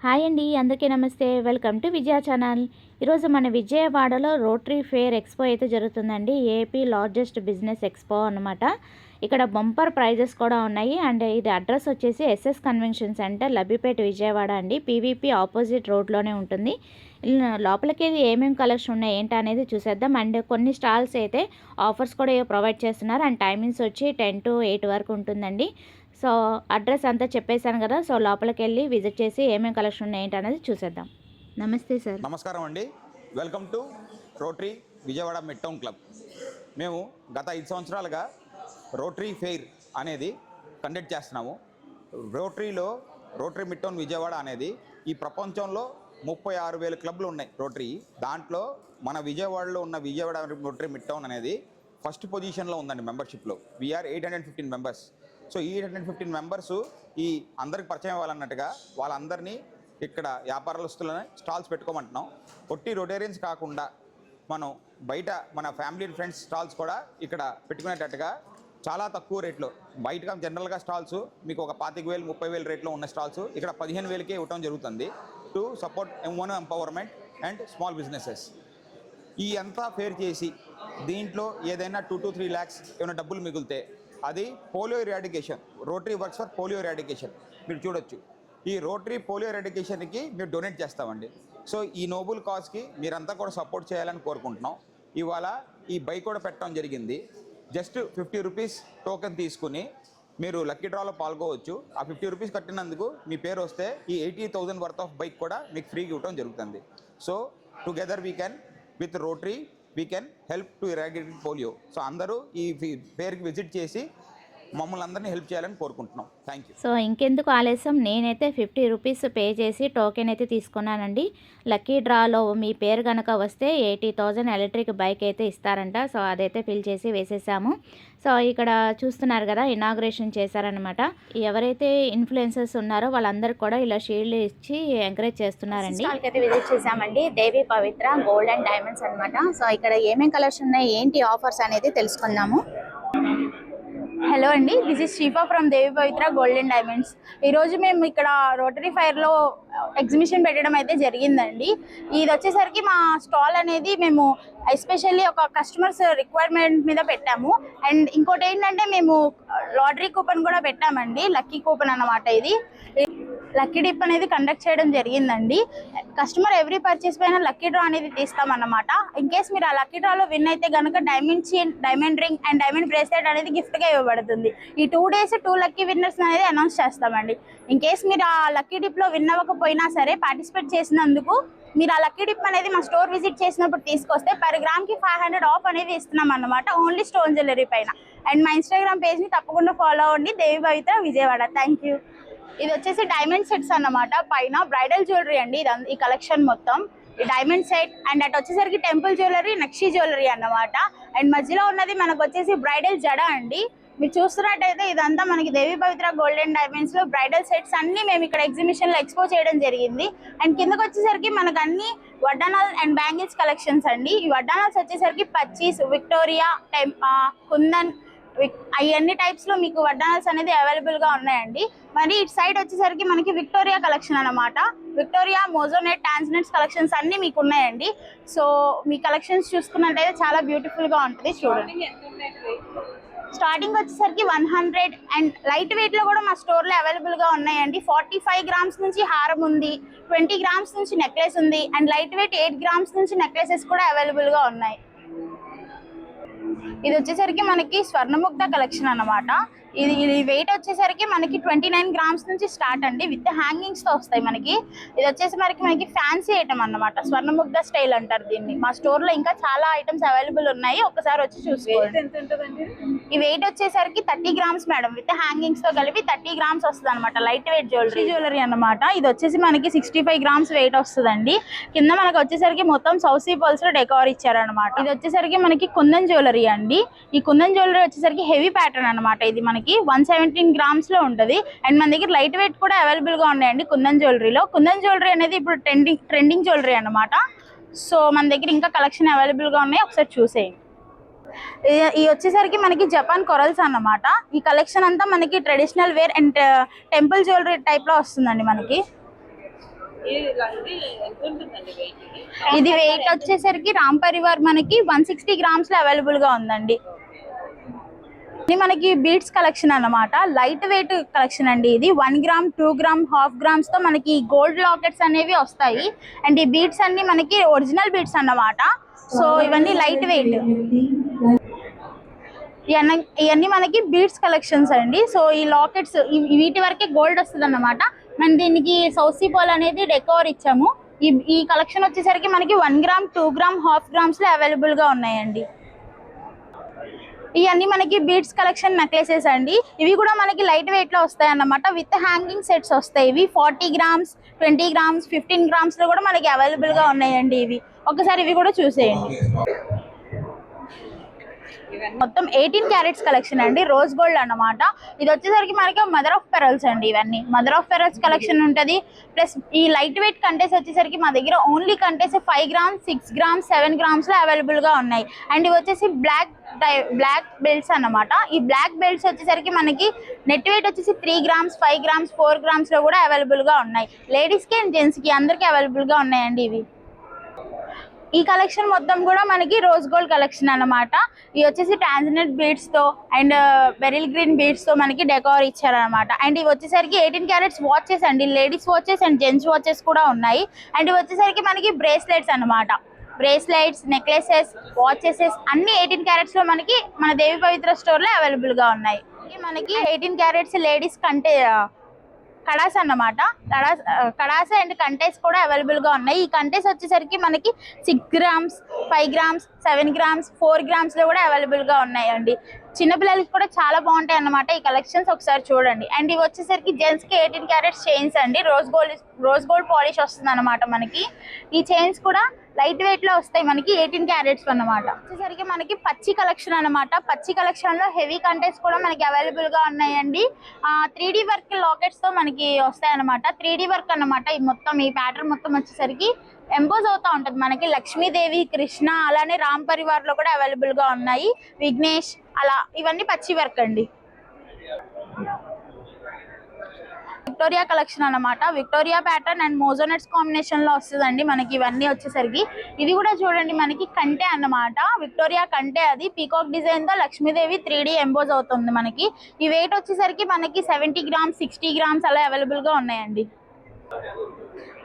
Hi అండి, అందరికీ నమస్తే. Welcome to Vijaya channel. ఈరోజు మన విజయవాడలో రోటరీ ఫెయిర్ ఎక్స్పో అయితే జరుగుతుందండి. ఏపీ లార్జెస్ట్ బిజినెస్ ఎక్స్పో అనమాట. ఇక్కడ బంపర్ ప్రైజెస్ కూడా ఉన్నాయి. అండ్ ఇది అడ్రస్ వచ్చేసి SS convention centre, Labbipet, Vijayawada అండి. పీవీపీ ఆపోజిట్ రోడ్లోనే ఉంటుంది. లోపలికి ఏమేమి కలెక్షన్ ఉన్నాయి ఏంటి అనేది చూసేద్దాం. అండ్ కొన్ని స్టాల్స్ అయితే ఆఫర్స్ కూడా ప్రొవైడ్ చేస్తున్నారు. అండ్ టైమింగ్స్ వచ్చి 10 to 8 వరకు ఉంటుందండి. సో అడ్రస్ అంతా చెప్పేశాను కదా. సో లోపలికి వెళ్ళి విజిట్ చేసి ఏమేమి కలెక్షన్ ఉన్నాయి ఏంటి అనేది చూసేద్దాం. నమస్తే సార్. నమస్కారం అండి. Welcome to rotary Vijayawada mid town club. మేము గత 5 సంవత్సరాలుగా రోటరీ ఫెయిర్ అనేది కండక్ట్ చేస్తున్నాము. రోటరీ మిడ్ టౌన్ విజయవాడ అనేది ఈ ప్రపంచంలో 36,000 క్లబ్లు ఉన్నాయి రోటరీ. దాంట్లో మన విజయవాడలో ఉన్న విజయవాడ రోటరీ మిడ్ టౌన్ అనేది ఫస్ట్ పొజిషన్లో ఉందండి మెంబర్షిప్లో. We are 815 members. సో ఈ 815 మెంబర్స్ ఈ అందరికి పరిచయం అవ్వాలన్నట్టుగా వాళ్ళందరినీ ఇక్కడ వ్యాపారస్తులని స్టాల్స్ పెట్టుకోమంటున్నాం. ఒట్టి రొటేరియన్స్ కాకుండా మనం బయట మన ఫ్యామిలీ ఫ్రెండ్స్ స్టాల్స్ కూడా ఇక్కడ పెట్టుకునేటట్టుగా చాలా తక్కువ రేట్లో, బయటగా జనరల్గా స్టాల్స్ మీకు ఒక 25,000 30,000 రేట్లో ఉన్న స్టాల్స్ ఇక్కడ 15,000కే ఇవ్వడం జరుగుతుంది. To support women empowerment and small businesses. ఈ అంతా ఫేర్ చేసి దీంట్లో ఏదైనా 2 to 3 lakhs ఏమైనా డబ్బులు మిగిలితే అది polio eradication, rotary works for polio eradication మీరు చూడొచ్చు. ఈ రోటరీ పోలియో ఎరాడికేషన్కి మీరు డొనేట్ చేస్తామండి. సో ఈ నోబుల్ కాజ్కి మీరంతా కూడా సపోర్ట్ చేయాలని కోరుకుంటున్నాం. ఇవాళ ఈ బైక్ కూడా పెట్టడం జరిగింది. జస్ట్ 50 రూపీస్ టోకెన్ తీసుకుని మీరు లక్కీ డ్రాలో పాల్గొవచ్చు. ఆ 50 రూపీస్ కట్టినందుకు మీ పేరు వస్తే ఈ 80,000 వర్త్ ఆఫ్ బైక్ కూడా మీకు ఫ్రీగా ఇవ్వడం జరుగుతుంది. So together we can with rotary we can help to eradicate polio. So అందరూ ఈ ఫేర్కి విజిట్ చేసి మమ్మల్ని అందరినీ హెల్ప్ చేయాలని కోరుకుంటున్నాం. Thank you. సో ఇంకెందుకు ఆలస్యం, నేనైతే 50 రూపీస్ పే చేసి టోకెన్ అయితే తీసుకున్నానండి. లక్కీ డ్రాలో మీ పేరు కనుక వస్తే 80,000 ఎలక్ట్రిక్ బైక్ అయితే ఇస్తారంట. సో అదైతే ఫిల్ చేసి వేసేసాము. సో ఇక్కడ చూస్తున్నారు కదా, ఇనాగ్రేషన్ చేశారనమాట. ఎవరైతే ఇన్ఫ్లుయెన్సర్స్ ఉన్నారో వాళ్ళందరికీ కూడా ఇలా షీల్డ్ ఇచ్చి ఎంకరేజ్ చేస్తున్నారండి. అయితే విజిట్ చేసామండి. దేవి పవిత్ర గోల్డ్ అండ్ డైమండ్స్ అనమాట. సో ఇక్కడ ఏమేమి కలర్స్ ఉన్నాయి, ఏంటి ఆఫర్స్ అనేది తెలుసుకుందాము. హలో అండి, this is Shilpa from Devi Pavitra gold and diamonds. ఈరోజు మేము ఇక్కడ రోటరీ ఫైర్లో ఎగ్జిబిషన్ పెట్టడం అయితే జరిగిందండి. ఇది వచ్చేసరికి మా స్టాల్ అనేది మేము ఎస్పెషల్లీ ఒక కస్టమర్స్ రిక్వైర్మెంట్ మీద పెట్టాము. అండ్ ఇంకోటి ఏంటంటే మేము లాటరీ కూపన్ కూడా పెట్టామండి, లక్కీ కూపన్ అన్నమాట. ఇది లక్కీ డిప్ అనేది కండక్ట్ చేయడం జరిగిందండి. కస్టమర్ ఎవ్రీ పర్చేస్ పైన లక్కీ డ్రా అనేది తీస్తామన్నమాట. ఇన్ కేస్ మీరు ఆ లక్కీ డ్రాలో విన్ అయితే కనుక diamond chain, diamond ring and diamond bracelet అనేది గిఫ్ట్గా ఇవ్వబడుతుంది. ఈ 2 days 2 లక్కీ విన్నర్స్ అనేది అనౌన్స్ చేస్తామండి. ఇన్ కేస్ మీరు ఆ లక్కీ డిప్లో విన్ అవ్వకపోయినా సరే పార్టిసిపేట్ చేసినందుకు మీరు ఆ లక్కీ డిప్ అనేది మా స్టోర్ విజిట్ చేసినప్పుడు తీసుకొస్తే per గ్రామ్కి 500 ఆఫ్ అనేది ఇస్తున్నాం అన్నమాట, ఓన్లీ స్టోన్ జ్యువెలరీ పైన. అండ్ మా ఇన్స్టాగ్రామ్ పేజ్ని తప్పకుండా ఫాలో అవ్వండి, దేవి పవిత్ర విజయవాడ. Thank you. ఇది వచ్చేసి డైమండ్ సెట్స్ అన్నమాట. పైన బ్రైడల్ జ్యువెలరీ అండి, ఈ కలెక్షన్ మొత్తం ఈ డైమండ్ సెట్. అండ్ అటు వచ్చేసరికి టెంపుల్ జ్యువెలరీ, నక్షి జ్యువెలరీ అన్నమాట. అండ్ మధ్యలో ఉన్నది మనకు వచ్చేసి బ్రైడల్ జడ అండి. మీరు చూస్తున్నట్టయితే ఇదంతా మనకి దేవి పవిత్ర గోల్డ్ అండ్ డైమండ్స్ లో బ్రైడల్ సెట్స్ అన్ని మేము ఇక్కడ ఎగ్జిబిషన్ లో ఎక్స్పో చేయడం జరిగింది. అండ్ కిందకు వచ్చేసరికి మనకు అన్ని వడ్డానాల్ అండ్ బ్యాంగిల్స్ కలెక్షన్స్ అండి. ఈ వడ్డానాల్స్ వచ్చేసరికి పచ్చీస్, విక్టోరియా, కుందన్, అన్ని టైప్స్ లో మీకు వడ్డానాల్స్ అనేది అవైలబుల్ గా ఉన్నాయండి. మరి ఇటు సైడ్ వచ్చేసరికి మనకి విక్టోరియా కలెక్షన్ అన్నమాట. విక్టోరియా, మోజోనెట్, టాన్సినెట్స్ కలెక్షన్స్ అన్ని మీకు ఉన్నాయండి. సో మీ కలెక్షన్స్ చూసుకున్నట్టయితే చాలా బ్యూటిఫుల్ గా ఉంటుంది. చూడండి, స్టార్టింగ్ వచ్చేసరికి 100 అండ్ లైట్ వెయిట్ లో కూడా మా స్టోర్ లో అవైలబుల్ గా ఉన్నాయండి. 45 grams నుంచి హారం ఉంది, 20 grams నుంచి నెక్లెస్ ఉంది, అండ్ లైట్ వెయిట్ 8 grams నుంచి నెక్లెసెస్ కూడా అవైలబుల్ గా ఉన్నాయి. ఇది వచ్చేసరికి మనకి స్వర్ణముగ్ధ కలెక్షన్ అన్నమాట. ఇది వెయిట్ వచ్చేసరికి మనకి 29 grams నుంచి స్టార్ట్ అండి, విత్ హ్యాంగింగ్స్ తో వస్తాయి మనకి. ఇది వచ్చేసి మనకి ఫ్యాన్సీ ఐటమ్ అన్నమాట, స్వర్ణముగ్ధ స్టైల్ అంటారు దీన్ని. మా స్టోర్ లో ఇంకా చాలా ఐటమ్స్ అవైలబుల్ ఉన్నాయి, ఒకసారి వచ్చి చూసుకోండి. ఈ వెయిట్ వచ్చేసరికి 30 grams మేడం, విత్ హ్యాంగింగ్స్ తో కలిపి 30 grams వస్తుంది అనమాట. లైట్ వెయిట్ జ్యువెలరీ అన్నమాట. ఇది వచ్చేసి మనకి 65 grams వెయిట్ వస్తుందండి. కింద మనకి వచ్చేసరికి మొత్తం సౌసీ పల్స్ లో డెకార్ ఇచ్చారనమాట. ఇది వచ్చేసరికి మనకి కుందన్ జ్యువెలరీ అండి. ఈ కుందన్ జ్యువెలరీ వచ్చేసరికి హెవీ ప్యాటర్న్ అనమాట. ఇది మనకి 117 grams లో ఉంటుంది. అండ్ మన దగ్గర లైట్ వెయిట్ కూడా అవైలబుల్ గా ఉన్నాయండి కుందన్ జ్యువెలరీలో. కుందన్ జ్యువెలరీ అనేది ఇప్పుడు ట్రెండింగ్ జ్యువెలరీ అన్నమాట. సో మన దగ్గర ఇంకా కలెక్షన్ అవైలబుల్ గా ఉన్నాయి, ఒకసారి చూసేయండి. ఈ వచ్చేసరికి మనకి జపాన్ కొరల్స్ అన్నమాట. ఈ కలెక్షన్ అంతా మనకి traditional wear and temple jewellery type లో వస్తుందండి మనకి. ఇది వెయిట్ వచ్చేసరికి రామ్ పరివార్ మనకి 160 గ్రామ్స్ లో అవైలబుల్ గా ఉందండి. ఇది మనకి బీడ్స్ కలెక్షన్ అన్నమాట, లైట్ వెయిట్ కలెక్షన్ అండి. ఇది 1 గ్రామ్ 2 గ్రామ్ హాఫ్ గ్రామ్స్ తో మనకి గోల్డ్ లాకెట్స్ అనేవి వస్తాయి. అండ్ ఈ బీడ్స్ అన్ని మనకి ఒరిజినల్ బీడ్స్ అన్నమాట. సో ఇవన్నీ లైట్ వెయిట్, ఇవన్నీ మనకి బీడ్స్ కలెక్షన్స్ అండి. సో ఈ లాకెట్స్ వీటి వరకే గోల్డ్ వస్తుంది అన్నమాట. మనం దీనికి సౌసీ పోల్ అనేది డెకోర్ ఇచ్చాము. ఈ కలెక్షన్ వచ్చేసరికి మనకి 1 గ్రామ్ 2 గ్రామ్ హాఫ్ గ్రామ్స్ లో అవైలబుల్ గా ఉన్నాయండి. ఇవన్నీ మనకి బీడ్స్ కలెక్షన్ నెక్లెసెస్ అండి. ఇవి కూడా మనకి లైట్ వెయిట్ లో వస్తాయి అన్నమాట. విత్ హ్యాంగింగ్ సెట్స్ వస్తాయి. ఇవి 40 గ్రామ్స్ 20 గ్రామ్స్ 15 గ్రామ్స్ లో కూడా మనకి అవైలబుల్ గా ఉన్నాయండి. ఇవి ఒకసారి ఇవి కూడా చూసేయండి. మొత్తం 18 క్యారెట్స్ కలెక్షన్ అండి, రోజ్ గోల్డ్ అన్నమాట. ఇది వచ్చేసరికి మనకి మదర్ ఆఫ్ పెరల్స్ అండి. ఇవన్నీ మదర్ ఆఫ్ పెరల్స్ కలెక్షన్ ఉంటుంది. ప్లస్ ఈ లైట్ వెయిట్ కంటెస్ వచ్చేసరికి మా దగ్గర only contest 5 grams 6 grams 7 grams లో అవైలబుల్ గా ఉన్నాయి. అండ్ ఇవి వచ్చేసి బ్లాక్ బెల్ట్స్ అన్నమాట. ఈ బ్లాక్ బెల్ట్స్ వచ్చేసరికి మనకి నెట్ వెయిట్ వచ్చేసి 3 గ్రామ్స్ 5 గ్రామ్స్ 4 గ్రామ్స్ లో కూడా అవైలబుల్ గా ఉన్నాయి. లేడీస్ కి అండ్ జెంట్స్ కి అందరికి అవైలబుల్ గా ఉన్నాయండి ఇవి. ఈ కలెక్షన్ మొత్తం కూడా మనకి రోజ్ గోల్డ్ కలెక్షన్ అన్నమాట. ఇవి వచ్చేసి టాంజనెట్ బీడ్స్ తో అండ్ బెరిల్ గ్రీన్ బీడ్స్ తో మనకి డెకోర్ ఇచ్చారనమాట. అండ్ ఇవి వచ్చేసరికి 18 క్యారెట్స్ వాచెస్ అండి, ladies watches and gents watches కూడా ఉన్నాయి. అండ్ ఇవి వచ్చేసరికి మనకి బ్రేస్లెట్స్ అన్నమాట. బ్రేస్లెట్స్, నెక్లెసెస్, వాచెసెస్ అన్ని 18 క్యారెట్స్ లో మనకి మన దేవి పవిత్ర స్టోర్ లో అవైలబుల్ గా ఉన్నాయి. మనకి 18 క్యారెట్స్ లేడీస్ కంటే కడాస్ అన్నమాట. కడాస్ అండ్ కంటెస్ కూడా అవైలబుల్ గా ఉన్నాయి. ఈ కంటెస్ వచ్చేసరికి మనకి 6 గ్రామ్స్ 5 గ్రామ్స్ 7 గ్రామ్స్ 4 గ్రామ్స్ లో కూడా అవైలబుల్ గా ఉన్నాయండి. చిన్నపిల్లలకి కూడా చాలా బాగుంటాయి అన్నమాట ఈ కలెక్షన్స్, ఒకసారి చూడండి. అండ్ ఇవి వచ్చేసరికి జెంట్స్ కి 18 క్యారెట్స్ చైన్స్ అండి. రోజ్ గోల్డ్ పాలిష్ వస్తుంది అనమాట మనకి. ఈ చైన్స్ కూడా లైట్ వెయిట్ లో వస్తాయి మనకి, 18 క్యారెట్స్ అన్నమాట. వచ్చేసరికి మనకి పచ్చి కలెక్షన్ అన్నమాట. పచ్చి కలెక్షన్ లో హెవీ కంటెంట్స్ కూడా మనకి అవైలబుల్ గా ఉన్నాయండి. 3D వర్క్ లాకెట్స్ తో మనకి వస్తాయి అనమాట. 3D వర్క్ అన్నమాట. ఈ మొత్తం ఈ ప్యాటర్న్ మొత్తం వచ్చేసరికి ఎంపోజ్ అవుతా ఉంటుంది మనకి. లక్ష్మీదేవి, కృష్ణ, అలానే రామ్ పరివార్ లో కూడా అవైలబుల్ గా ఉన్నాయి. విఘ్నేష్, అలా ఇవన్నీ పచ్చి వర్క్ అండి. విక్టోరియా కలెక్షన్ అన్నమాట. విక్టోరియా ప్యాటర్న్ అండ్ మోజోనెట్స్ కాంబినేషన్ లో వస్తుందండి మనకి. ఇవన్నీ వచ్చేసరికి ఇది కూడా చూడండి మనకి కంటే అన్నమాట. విక్టోరియా కంటే, అది పీకాక్ డిజైన్ తో లక్ష్మీదేవి 3D ఎంపోజ్ అవుతుంది మనకి. ఈ వెయిట్ వచ్చేసరికి మనకి 70 గ్రామ్స్ 60 గ్రామ్స్ అలా అవైలబుల్ గా ఉన్నాయండి.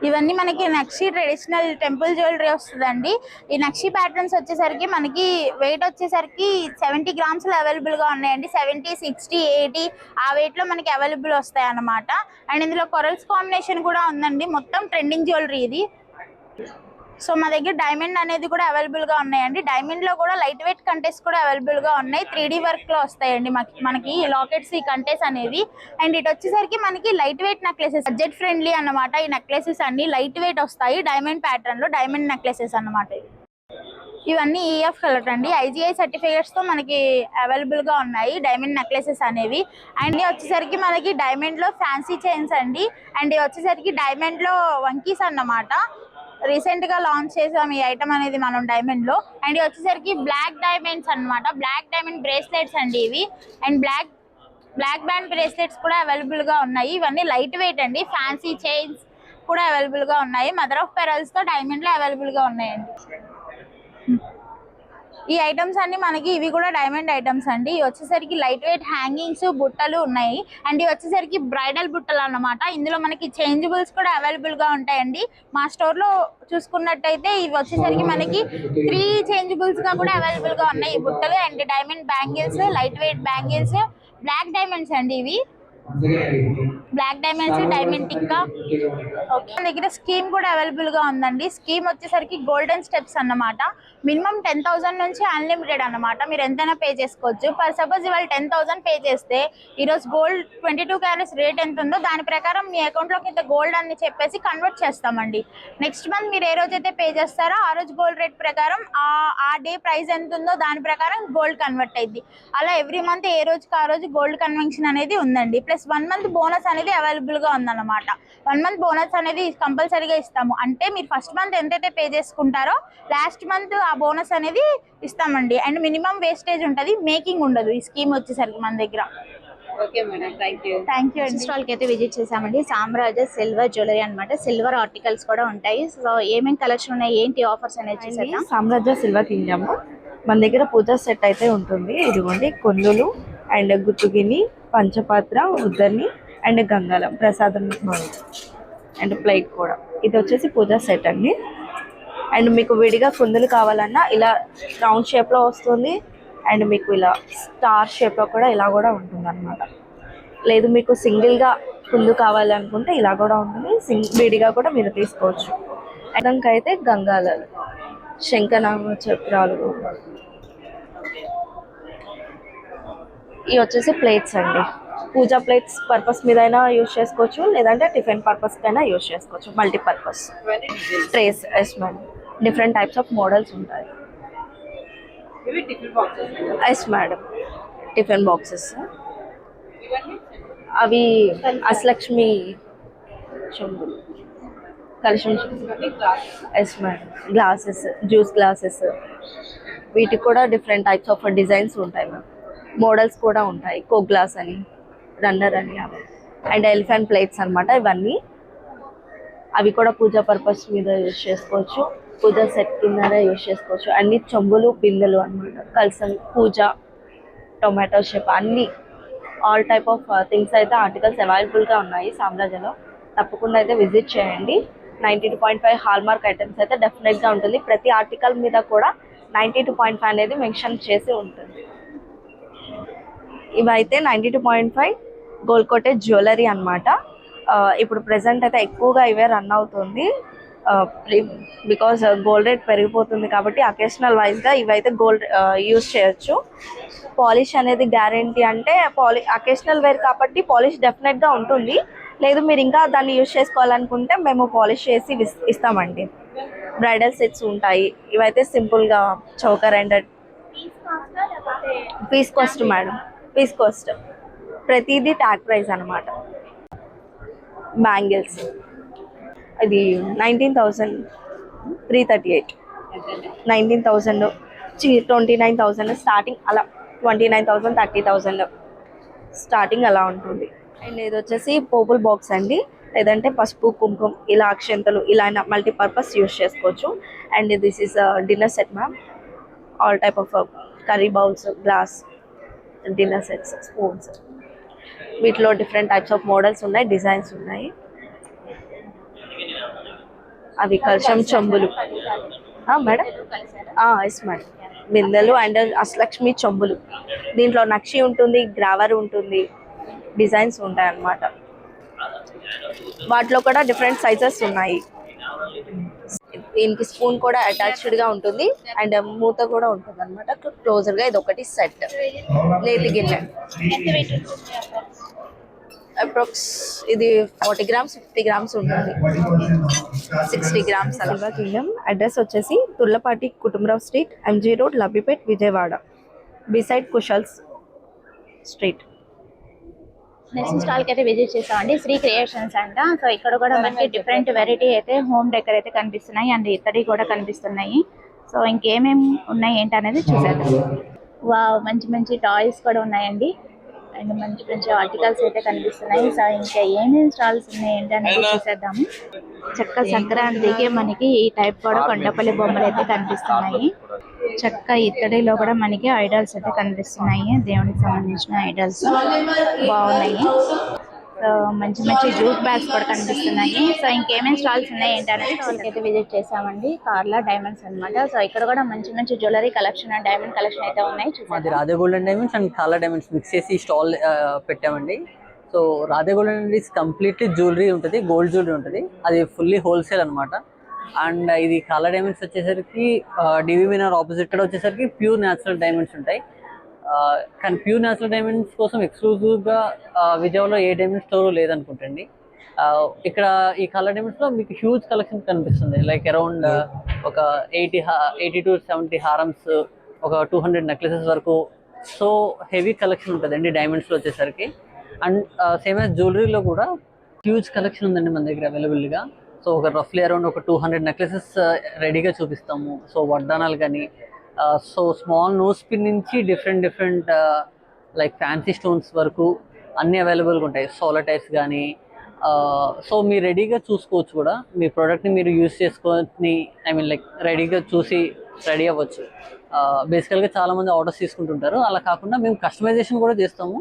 ఇవన్నీ మనకి నక్షి ట్రెడిషనల్ టెంపుల్ జ్యువెలరీ వస్తుందండి. ఈ నక్షి ప్యాటర్న్స్ వచ్చేసరికి మనకి వెయిట్ వచ్చేసరికి 70 గ్రామ్స్ లో అవైలబుల్ గా ఉన్నాయండి. 70 60 80 ఆ వెయిట్ లో మనకి అవైలబుల్ వస్తాయి అన్నమాట. అండ్ ఇందులో కొరల్స్ కాంబినేషన్ కూడా ఉందండి. మొత్తం ట్రెండింగ్ జ్యువెలరీ ఇది. సో మా దగ్గర డైమండ్ అనేది కూడా అవైలబుల్ గా ఉన్నాయండి. డైమండ్ లో కూడా లైట్ వెయిట్ కంటెస్ కూడా అవైలబుల్ గా ఉన్నాయి. 3D వర్క్ లో వస్తాయండి మనకి ఈ లాకెట్స్, ఈ కంటెస్ అనేవి. అండ్ ఇటు వచ్చేసరికి మనకి light weight necklaces, budget friendly అన్నమాట. ఈ నెక్లెసెస్ అన్ని లైట్ వెయిట్ వస్తాయి. డైమండ్ ప్యాటర్న్ లో డైమండ్ నెక్లెసెస్ అన్నమాట. ఇవన్నీ EF కలర్ అండి. IGI సర్టిఫికేట్స్ తో మనకి అవైలబుల్ గా ఉన్నాయి డైమండ్ నెక్లెసెస్ అనేవి. అండ్ వచ్చేసరికి మనకి డైమండ్ లో ఫ్యాన్సీ చైన్స్ అండి. అండ్ వచ్చేసరికి డైమండ్ లో వంకీస్ అన్నమాట. రీసెంట్ గా లాంచ్ చేసాం ఈ ఐటమ్ అనేది మనం డైమండ్ లో. అండ్ వచ్చేసరికి బ్లాక్ డైమండ్స్ అన్నమాట. బ్లాక్ డైమండ్ బ్రేస్లెట్స్ అండి ఇవి. అండ్ బ్లాక్ బ్యాండ్ బ్రేస్లెట్స్ కూడా అవైలబుల్ గా ఉన్నాయి. ఇవన్నీ లైట్ వెయిట్ అండి. ఫ్యాన్సీ చైన్స్ కూడా అవైలబుల్ గా ఉన్నాయి. మదర్ ఆఫ్ పెరల్స్ తో డైమండ్ లో అవైలబుల్ గా ఉన్నాయండి. ఈ ఐటమ్స్ అన్ని మనకి ఇవి కూడా డైమండ్ ఐటమ్స్ అండి. ఇవి వచ్చేసరికి లైట్ వెయిట్ హ్యాంగింగ్స్, బుట్టలు ఉన్నాయి. అండ్ ఇవి వచ్చేసరికి బ్రైడల్ బుట్టలు అన్నమాట. ఇందులో మనకి చేంజబుల్స్ కూడా అవైలబుల్ గా ఉంటాయండి. మా స్టోర్ లో చూసుకున్నట్టయితే ఇవి వచ్చేసరికి మనకి 3 చేంజబుల్స్ గా కూడా అవైలబుల్ గా ఉన్నాయి ఈ బుట్టలు. And diamond bangles, light weight bangles, black diamonds అండి ఇవి. Black diamonds, diamond tikka. Okay, మన దగ్గర స్కీమ్ కూడా అవైలబుల్ గా ఉందండి. స్కీమ్ వచ్చేసరికి గోల్డెన్ స్టెప్స్ అన్నమాట. మినిమం 10,000 నుంచి అన్లిమిటెడ్ అన్నమాట. మీరు ఎంతైనా పే చేసుకోవచ్చు. ఫర్ సపోజ్ ఇవాళ 10,000 పే చేస్తే ఈరోజు గోల్డ్ 22 క్యారెట్స్ రేట్ ఎంత ఉందో దాని ప్రకారం మీ అకౌంట్ లోకి ఇంత గోల్డ్ అని చెప్పేసి కన్వర్ట్ చేస్తామండి. నెక్స్ట్ మంత్ మీరు ఏ రోజైతే పే చేస్తారో ఆ రోజు గోల్డ్ రేట్ ప్రకారం ఆ డే ప్రైస్ ఎంత ఉందో దాని ప్రకారం గోల్డ్ కన్వర్ట్ అయింది. అలా ఎవ్రీ మంత్ ఏ రోజుకి ఆ రోజు గోల్డ్ కన్వెన్షన్ అనేది ఉందండి. ప్లస్ 1 మంత్ బోనస్ అనేది అవైలబుల్ గా ఉందన్నమాట. 1 మంత్ బోనస్ అనేది కంపల్సరీగా ఇస్తాము. అంటే మీరు ఫస్ట్ మంత్ ఎంతైతే పే చేసుకుంటారో లాస్ట్ మంత్ ఆ బోనస్ అనేది ఇస్తామండి. అండ్ మినిమం వేస్టేజ్ ఉంటుంది, మేకింగ్ ఉండదు ఈ స్కీమ్ వచ్చేసరికి మన దగ్గర. Okay madam, thank you. Thank you అండి. స్టాల్కి అయితే విజిట్ చేసామండి. సామ్రాజ్య సిల్వర్ జ్యువెలరీ అనమాట. సిల్వర్ ఆర్టికల్స్ కూడా ఉంటాయి. సో ఏమేమి కలెక్షన్ ఉన్నాయి, ఏంటి ఆఫర్స్ అనేది చూసేద్దాం. సామ్రాజ్య సిల్వర్ కింగ్డమ్ మన దగ్గర పూజా సెట్ అయితే ఉంటుంది. ఇదిగోండి కొందులు అండ్ గుత్తుగిని, పంచపాత్ర, ఉద్దర్ని అండ్ గంగాలం ప్రసాదం అండ్ ప్లేట్ కూడా. ఇది వచ్చేసి పూజా సెట్ అండి. అండ్ మీకు విడిగా కుందులు కావాలన్నా ఇలా రౌండ్ షేప్లో వస్తుంది. అండ్ మీకు ఇలా స్టార్ షేప్లో కూడా ఇలా కూడా ఉంటుంది అనమాట. లేదు మీకు సింగిల్గా కుందు కావాలనుకుంటే ఇలా కూడా ఉంటుంది. విడిగా కూడా మీరు తీసుకోవచ్చు. అయితే గంగాలాలు, శంఖనామ చక్రాలు, ఇవి వచ్చేసి ప్లేట్స్ అండి. పూజా ప్లేట్స్ పర్పస్ మీద అయినా యూజ్ చేసుకోవచ్చు, లేదంటే టిఫిన్ పర్పస్ అయినా యూజ్ చేసుకోవచ్చు. Multipurpose trays. Yes madam, different types of models ఉంటాయి. Yes madam, tiffin boxes. అవి అష్టలక్ష్మి చెంబులు, కలుషం చెంబులు. Yes madam, glasses, juice glasses. వీటికి కూడా డిఫరెంట్ టైప్స్ ఆఫ్ డిజైన్స్ ఉంటాయి మ్యామ్. మోడల్స్ కూడా ఉంటాయి. కోక్ గ్లాస్ అని, రన్నర్ అని అవి. అండ్ ఎలిఫెంట్ ప్లేట్స్ అనమాట ఇవన్నీ. అవి కూడా పూజా పర్పస్ మీద యూజ్ చేసుకోవచ్చు, పూజా సెట్ కింద యూజ్ చేసుకోవచ్చు. అన్ని చెంబులు, బిందెలు అనమాట. కలసం, పూజ, టొమాటో షేప్ అన్నీ ఆల్ టైప్ ఆఫ్ థింగ్స్ అయితే ఆర్టికల్స్ అవైలబుల్గా ఉన్నాయి సామ్రాజ్యలో. తప్పకుండా అయితే విజిట్ చేయండి. 92.5 హాల్మార్క్ ఐటమ్స్ అయితే డెఫినెట్గా ఉంటుంది. ప్రతి ఆర్టికల్ మీద కూడా 92.5 అనేది మెన్షన్ చేసి ఉంటుంది. ఇవైతే 92.5 గోల్డ్ కోటెడ్ జ్యువెలరీ అనమాట. ఇప్పుడు ప్రెసెంట్ అయితే ఎక్కువగా ఇవే రన్ అవుతుంది. బికాజ్ గోల్డ్ రేట్ పెరిగిపోతుంది కాబట్టి అకేషనల్ వైజ్గా ఇవైతే గోల్డ్ యూజ్ చేయొచ్చు. పాలిష్ అనేది గ్యారంటీ. అంటే అకేషనల్ వేర్ కాబట్టి పాలిష్ డెఫినెట్గా ఉంటుంది. లేదు మీరు ఇంకా దాన్ని యూజ్ చేసుకోవాలనుకుంటే మేము పాలిష్ చేసి ఇస్తామండి. బ్రైడల్ సెట్స్ ఉంటాయి. ఇవైతే సింపుల్గా choker and piece cost madam, piece cost. ప్రతిదీ ట్యాగ్ ప్రైస్ అనమాట. బ్యాంగిల్స్ ఇది 19,338, 19,000, 29,000 స్టార్టింగ్. అలా 29,000, 30,000 స్టార్టింగ్ అలా ఉంటుంది. అండ్ ఇది వచ్చేసి పోపుల్ బాక్స్ అండి. లేదంటే పసుపు, కుంకుమ, ఇలా అక్షంతలు, ఇలా మల్టీపర్పస్ యూజ్ చేసుకోవచ్చు. And this is dinner set ma'am. All type of curry bowls, glass dinner sets, spoons. వీటిలో డిఫరెంట్ టైప్స్ ఆఫ్ మోడల్స్ ఉన్నాయి, డిజైన్స్ ఉన్నాయి. అవి కలశం చెంబులు మేడం. ఎస్ మేడం, బిందెలు అండ్ అష్టలక్ష్మి చెంబులు. దీంట్లో నక్షి ఉంటుంది, గ్రావర్ ఉంటుంది, డిజైన్స్ ఉంటాయి అన్నమాట. వాటిలో కూడా డిఫరెంట్ సైజెస్ ఉన్నాయి. దీనికి స్పూన్ కూడా అటాచ్డ్గా ఉంటుంది అండ్ మూత కూడా ఉంటుంది అనమాట క్లోజర్గా. ఇది ఒకటి సెట్. నేతి గిన్నె అప్రాక్స్ ఇది 40 grams, 50 grams ఉంటుంది. 60 grams. Silver kingdom. అడ్రస్ వచ్చేసి Turlapati, Kutumbarao street, MG road, Labbipet, Vijayawada, beside Kushal's street. Next స్టాల్కి అయితే విజిట్ చేసామండి. శ్రీ క్రియేషన్స్ అంట. సో ఇక్కడ కూడా మనకి డిఫరెంట్ వెరైటీ అయితే హోమ్ డెకర్ అయితే కనిపిస్తున్నాయి అండ్ ఇతడి కూడా కనిపిస్తున్నాయి. సో ఇంకేమేమి ఉన్నాయి ఏంటి అనేది చూసేద్దాం. మంచి మంచి టాయ్స్ కూడా ఉన్నాయండి అండ్ మంచి మంచి ఆర్టికల్స్ అయితే కనిపిస్తున్నాయి. సో ఇంకా ఏమేమి స్టాల్స్ ఉన్నాయి ఏంటి అనేది చూసేద్దాము. చక్క సంక్రాంతికి మనకి ఈ టైప్ కూడా కొండపల్లి బొమ్మలు అయితే కనిపిస్తున్నాయి. చక్క ఇత్తడిలో కూడా మనకి ఐడల్స్ అయితే కనిపిస్తున్నాయి. దేవునికి సంబంధించిన ఐడల్స్ బాగున్నాయి. సో మంచి మంచి జ్యూట్ బ్యాగ్స్ కూడా కనిపిస్తున్నాయి. సో ఇంకేమేమి స్టాల్స్ ఉన్నాయి ఏంటి అనేది స్టాల్కి అయితే విజిట్ చేసామండి. కార్లా డైమండ్స్ అనమాట. సో ఇక్కడ కూడా మంచి మంచి jewellery collection and diamond collection అయితే ఉన్నాయి. మాది రాధే గోల్డెన్ డైమండ్స్ అండ్ కార్లా డైమండ్స్ మిక్స్ చేసి స్టాల్ పెట్టామండి. So Radhe golden diamonds completely jewellery ఉంటుంది, గోల్డ్ జ్యువెలరీ ఉంటుంది. అది ఫుల్లీ హోల్సేల్ అనమాట. అండ్ ఇది కార్లా డైమండ్స్ వచ్చేసరికి డివి మినార్ ఆపోజిట్ ఇక్కడ వచ్చేసరికి ప్యూర్ న్యాచురల్ డైమండ్స్ ఉంటాయి. కానీ ప్యూర్ న్యాచురల్ డైమండ్స్ కోసం ఎక్స్క్లూజివ్గా విజయవాడలో ఏ డైమండ్ స్టోర్ లేదనుకుంటండి. ఇక్కడ ఈ కలర్ డైమండ్స్లో మీకు హ్యూజ్ కలెక్షన్ కనిపిస్తుంది. లైక్ అరౌండ్ ఒక 80 to 70 హారమ్స్, ఒక 200 నెక్లెసెస్ వరకు. సో హెవీ కలెక్షన్ ఉంటుందండి డైమండ్స్లో వచ్చేసరికి. అండ్ సేమ్ యాజ్ జ్యువెలరీలో కూడా హ్యూజ్ కలెక్షన్ ఉందండి మన దగ్గర అవైలబుల్గా. సో ఒక రఫ్లీ అరౌండ్ ఒక 200 నెక్లెసెస్ రెడీగా చూపిస్తాము. సో వడ్డానాలు కానీ, సో స్మాల్ నోస్ పిన్ నుంచి డిఫరెంట్ లైక్ ఫ్యాన్సీ స్టోన్స్ వరకు అన్నీ అవైలబుల్గా ఉంటాయి. సోలార్ టైప్స్ కానీ సో మీరు రెడీగా చూసుకోవచ్చు కూడా, మీ ప్రోడక్ట్ని మీరు యూస్ చేసుకొని లైక్ రెడీగా చూసి రెడీ అవ్వచ్చు. బేసికల్గా చాలామంది ఆర్డర్స్ తీసుకుంటుంటారు, అలా కాకుండా మేము కస్టమైజేషన్ కూడా చేస్తాము.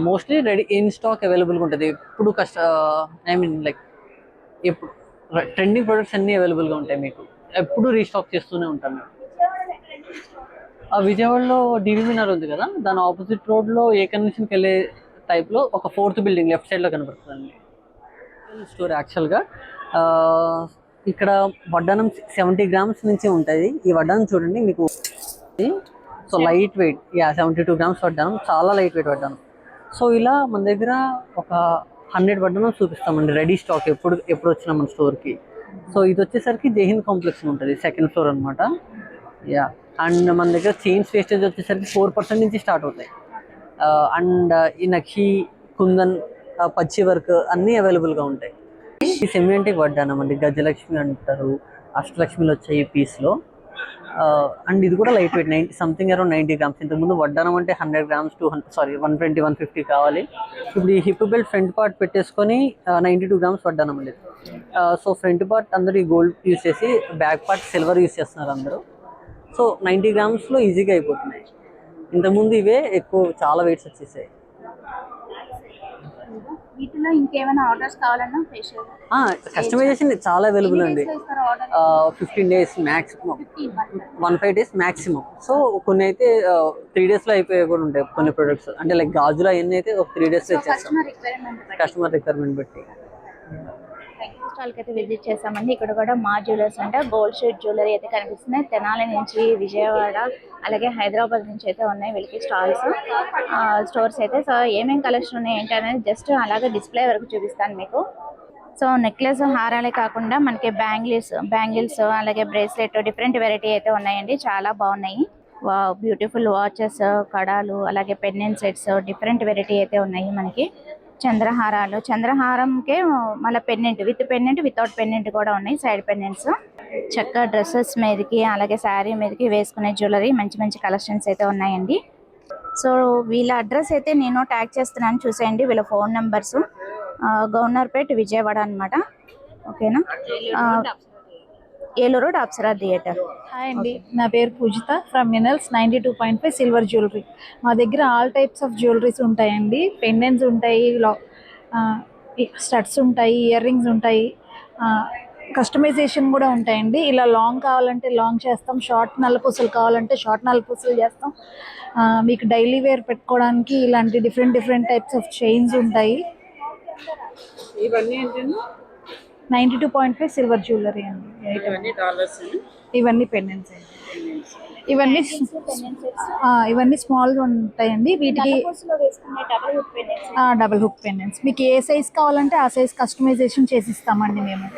మోస్ట్లీ రెడీ ఇన్ స్టాక్ అవైలబుల్గా ఉంటుంది. ఎప్పుడు లైక్ ఎప్పుడు ట్రెండింగ్ ప్రొడక్ట్స్ అన్నీ అవైలబుల్గా ఉంటాయి, మీకు ఎప్పుడు రీస్టాక్ చేస్తూనే ఉంటాం మేము. విజయవాడలో డివిమినార్ ఉంది కదా, దాని ఆపోజిట్ రోడ్లో ఏ కన్వెన్షన్కి వెళ్ళే టైప్లో ఒక 4th బిల్డింగ్ లెఫ్ట్ సైడ్లో కనబడుతుందండి స్టోర్. యాక్చువల్గా ఇక్కడ వడ్డానం 70 grams నుంచి ఉంటుంది. ఈ వడ్డానం చూడండి మీకు, సో లైట్ వెయిట్, 72 grams వడ్డానం, చాలా లైట్ వెయిట్ వడ్డానం. సో ఇలా మన దగ్గర ఒక 100 వడ్డానం చూపిస్తామండి రెడీ స్టాక్ ఎప్పుడు వచ్చినా మన స్టోర్కి. సో ఇది వచ్చేసరికి జైహింద్ కాంప్లెక్స్ ఉంటుంది, 2nd floor అనమాట. అండ్ మన దగ్గర చైన్స్ వేస్టేజ్ వచ్చేసరికి 4% నుంచి స్టార్ట్ అవుతాయి. అండ్ ఈ నక్షి, కుందన్, పచ్చి వర్క్ అన్నీ అవైలబుల్గా ఉంటాయి. ఈ సెమియాంటిక్ వడ్డానం అండి, గజలక్ష్మి అంటారు, అష్టలక్ష్మిలు వచ్చాయి ఈ పీస్లో. అండ్ ఇది కూడా లైట్ వెయిట్, అరౌండ్ 90 grams. ఇంతకుముందు వడ్డానం అంటే 100 grams 120, 150 కావాలి. ఇప్పుడు ఈ హిప్ బెల్ట్ ఫ్రంట్ పార్ట్ పెట్టేసుకొని 92 grams వడ్డానం అండి. సో ఫ్రంట్ పార్ట్ అందరూ ఈ గోల్డ్ యూస్ చేసి, బ్యాక్ పార్ట్ సిల్వర్ యూస్ చేస్తున్నారు అందరూ. సో 90 grams ఈజీగా అయిపోతున్నాయి. ఇంతకుముందు ఇవే ఎక్కువ, చాలా వెయిట్స్ వచ్చేసాయి. వీటిలో ఇంకేమైనా ఆర్డర్స్ కావాలన్నా ఫేషియల్ కస్టమైజేషన్ చాలా అవైలబుల్ అండి. 15 days maximum, 15 days maximum. So కొన్ని అయితే 3 daysలో అయిపోయాయి కూడా ఉంటాయి కొన్ని ప్రొడక్ట్స్. అంటే లైక్ గాజులు అవన్నీ అయితే ఒక 3 daysలో ఇచ్చేస్తాం, కస్టమర్ రిక్వైర్మెంట్ బట్టి. స్టాల్కి అయితే విజిట్ చేసామండి. ఇక్కడ కూడా మా జ్యువెలర్స్ అంటే గోల్డ్ షీట్ జ్యువెలరీ అయితే కనిపిస్తున్నాయి. తెనాలి నుంచి, విజయవాడ, అలాగే హైదరాబాద్ నుంచి అయితే ఉన్నాయి వీళ్ళకి స్టోర్స్ అయితే. సో ఏమేమి కలెక్షన్ ఉన్నాయి ఏంటి అనేది జస్ట్ అలాగే డిస్ప్లే వరకు చూపిస్తాను మీకు. సో నెక్లెస్, హారాలే కాకుండా మనకి బ్యాంగిల్స్ అలాగే బ్రేస్లెట్, డిఫరెంట్ వెరైటీ అయితే ఉన్నాయండి, చాలా బాగున్నాయి. బ్యూటిఫుల్ వాచెస్, కడాలు, అలాగే పెండెంట్ సెట్స్, డిఫరెంట్ వెరైటీ అయితే ఉన్నాయి మనకి. చంద్రహారంకే మళ్ళీ pendant, with pendant, without pendant కూడా ఉన్నాయి, సైడ్ పెండెంట్స్. చక్క డ్రెస్సెస్ మీదకి అలాగే శారీ మీదకి వేసుకునే జ్యువెలరీ మంచి మంచి కలెక్షన్స్ అయితే ఉన్నాయండి. సో వీళ్ళ అడ్రస్ అయితే నేను ట్యాగ్ చేస్తున్నాను, చూసేయండి. వీళ్ళ ఫోన్ నెంబర్స్, గవర్నర్పేట్, విజయవాడ అనమాట. ఓకేనా, Eluru road, Apsara theatre. Hi అండి, నా పేరు పూజిత ఫ్రమ్ మినల్స్ 92.5 సిల్వర్ జ్యువెలరీ. మా దగ్గర ఆల్ టైప్స్ ఆఫ్ జ్యువెలరీస్ ఉంటాయండి. పెండెంట్స్ ఉంటాయి, స్టడ్స్ ఉంటాయి, ఇయర్ రింగ్స్ ఉంటాయి, కస్టమైజేషన్ కూడా ఉంటాయండి. ఇలా లాంగ్ కావాలంటే లాంగ్ చేస్తాం, షార్ట్ నల్లపూసలు కావాలంటే షార్ట్ నల్లపూసలు చేస్తాం. మీకు డైలీ వేర్ పెట్టుకోవడానికి ఇలాంటి డిఫరెంట్ టైప్స్ ఆఫ్ చైన్స్ ఉంటాయి. ఇవన్నీ ఏంటండి? 92.5 సిల్వర్ జ్యువెలరీ అండి. ఇవన్నీ పెండెంట్స్ అండి. ఇవన్నీ స్మాల్ ఉంటాయండి. వీటికి డబుల్ హుక్ పెండెంట్స్. మీకు ఏ సైజ్ కావాలంటే ఆ సైజ్ కస్టమైజేషన్ చేసిస్తామండి మేము.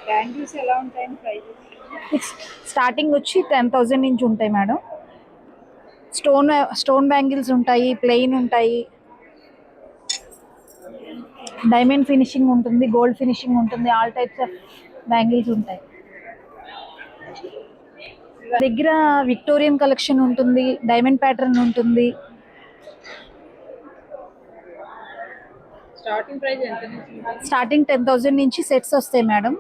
బ్యాంగిల్స్ ఎలా ఉంటాయండి ప్రైజెస్? స్టార్టింగ్ వచ్చి 10,000 నుంచి ఉంటాయి మేడం. స్టోన్ బ్యాంగిల్స్ ఉంటాయి, ప్లెయిన్ ఉంటాయి, డైమండ్ ఫినిషింగ్ ఉంటుంది, గోల్డ్ ఫినిషింగ్ ఉంటుంది, ఆల్ టైప్స్ ఆఫ్ బ్యాంగిల్స్ ఉంటాయి. దగ్గర విక్టోరియన్ కలెక్షన్ ఉంటుంది, డైమండ్ ప్యాటర్న్ ఉంటుంది. స్టార్టింగ్ ప్రైస్ ఎంత? స్టార్టింగ్ 10,000 నుంచి సెట్స్ వస్తాయి మేడం.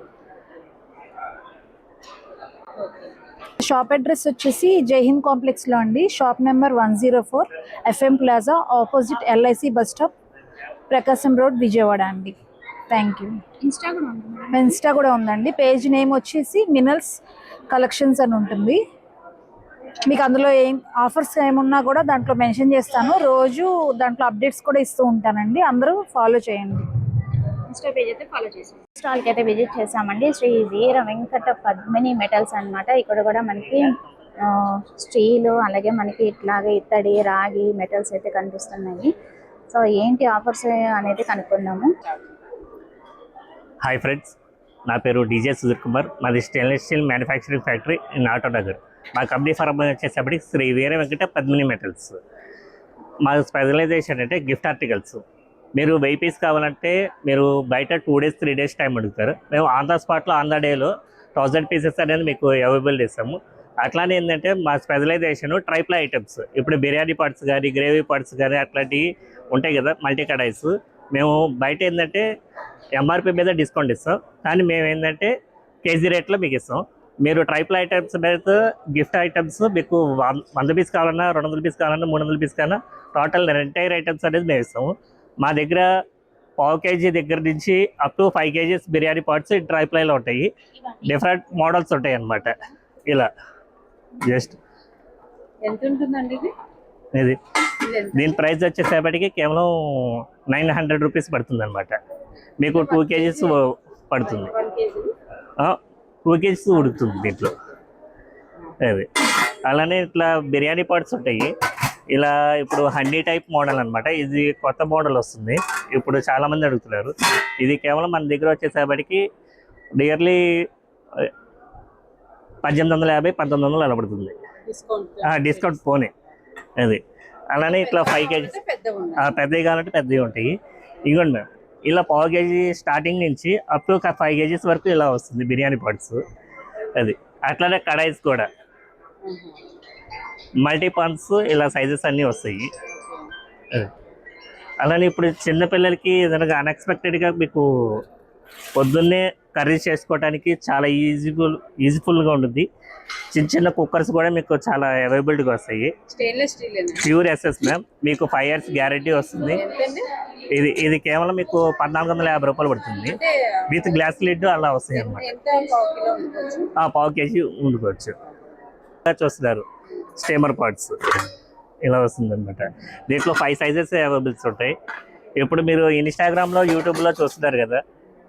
షాప్ అడ్రస్ వచ్చేసి జైహింద్ కాంప్లెక్స్లో అండి. Shop number 104, FM plaza, opposite LIC bus stop, Prakasam road, Vijayawada అండి. Thank you. ఇన్స్టా కూడా ఉందండి. పేజ్ నేమ్ వచ్చేసి మినల్స్ కలెక్షన్స్ అని ఉంటుంది. మీకు అందులో ఏం ఆఫర్స్ ఏమున్నా కూడా దాంట్లో మెన్షన్ చేస్తాను. రోజు దాంట్లో అప్డేట్స్ కూడా ఇస్తూ ఉంటానండి, అందరూ ఫాలో చేయండి. ఇన్స్టా పేజ్ అయితే ఫాలో చేసాం. స్టాల్కి అయితే విజిట్ చేసామండి. శ్రీ వీర వెంకట పద్మిని మెటల్స్ అనమాట. ఇక్కడ కూడా మనకి స్టీలు అలాగే మనకి ఇట్లాగే ఇత్తడి, రాగి మెటల్స్ అయితే కనిపిస్తున్నాయి. సో ఏంటి ఆఫర్స్ అనేది కనుక్కుందాము. హాయ్ ఫ్రెండ్స్, నా పేరు డీజే సుధీర్ కుమార్. మాది stainless steel manufacturing factory in auto Nagar. మా కంపెనీ ఫారం వచ్చేసరికి శ్రీ వీర వెంకట పద్మిని మెటల్స్. మా స్పెషలైజేషన్ అంటే గిఫ్ట్ ఆర్టికల్స్. మీరు 1000 పీస్ కావాలంటే మీరు బయట 2 days 3 days టైం అడుగుతారు. మేము ఆన్ ద స్పాట్లో ఆన్ ద డేలో 1000 పీసెస్ అనేది మీకు అవైలబుల్ చేస్తాము. అట్లానే ఏంటంటే మా స్పెషలైజేషన్ ట్రైప్లై ఐటమ్స్. ఇప్పుడు బిర్యానీ పార్ట్స్ కానీ, గ్రేవీ పార్ట్స్ కానీ అట్లాంటివి ఉంటాయి కదా, మల్టీ కడాయిస్. మేము బయట ఏంటంటే ఎంఆర్పి మీద డిస్కౌంట్ ఇస్తాం, కానీ మేము ఏంటంటే కేజీ రేట్లో మీకు ఇస్తాం. మీరు ట్రైప్లై ఐటమ్స్ మీద గిఫ్ట్ ఐటమ్స్ మీకు 100 పీస్ కావాలన్నా, 200 పీస్ కావాలన్నా, 300 పీస్ కావాలన్నా టోటల్ ఎంటైర్ ఐటమ్స్ అనేది మేము ఇస్తాము. మా దగ్గర పావు కేజీ దగ్గర నుంచి up to 5 KGs biryani parts ట్రైప్లైలో ఉంటాయి. డిఫరెంట్ మోడల్స్ ఉంటాయి అన్నమాట. ఇలా జస్ట్ ఎంత ఉంటుందండి ఇది దీని ప్రైస్ వచ్చేసేపటికి కేవలం 900 రూపీస్ పడుతుంది అనమాట. మీకు 2 కేజీస్ పడుతుంది, 2 కేజీస్ ఉడుకుతుంది దీంట్లో. అది అలానే ఇట్లా బిర్యానీ పార్ట్స్ ఉంటాయి. ఇలా ఇప్పుడు హండీ టైప్ మోడల్ అనమాట. ఇది కొత్త మోడల్ వస్తుంది, ఇప్పుడు చాలామంది అడుగుతున్నారు. ఇది కేవలం మన దగ్గర వచ్చేసేపటికి నియర్లీ 1850, 1900 అలా పడుతుంది, డిస్కౌంట్ పోనీ. అది అలానే ఇట్లా 5 కేజీస్ పెద్దవి కావాలంటే పెద్దవి ఉంటాయి. ఇదిగోండి మ్యామ్, ఇలా పావు కేజీ స్టార్టింగ్ నుంచి అప్ టు 5 కేజీస్ వరకు ఇలా వస్తుంది బిర్యానీ పార్ట్స్. అది అట్లానే కడాయిస్ కూడా మల్టీ పాన్స్ ఇలా సైజెస్ అన్నీ వస్తాయి. అలానే ఇప్పుడు చిన్నపిల్లలకి ఏదైనా అన్ఎక్స్పెక్టెడ్గా మీకు పొద్దున్నే కర్రీ చేసుకోవడానికి చాలా ఈజీఫుల్గా ఉంటుంది. చిన్న చిన్న కుక్కర్స్ కూడా మీకు చాలా అవైలబిలిటీగా వస్తాయి. Stainless steel pure SS ma'am. మీకు 5 years గ్యారంటీ వస్తుంది. ఇది కేవలం మీకు 1450 రూపాయలు పడుతుంది. విత్ గ్లాస్ లిడ్ అలా వస్తాయి అన్నమాట. పావు కేజీ వండుకోవచ్చు. చూస్తున్నారు స్టీమర్ పార్ట్స్ ఇలా వస్తుంది అనమాట. దీంట్లో 5 సైజెస్ అవైలబుల్స్ ఉంటాయి. ఇప్పుడు మీరు ఇన్స్టాగ్రామ్లో, యూట్యూబ్లో చూస్తున్నారు కదా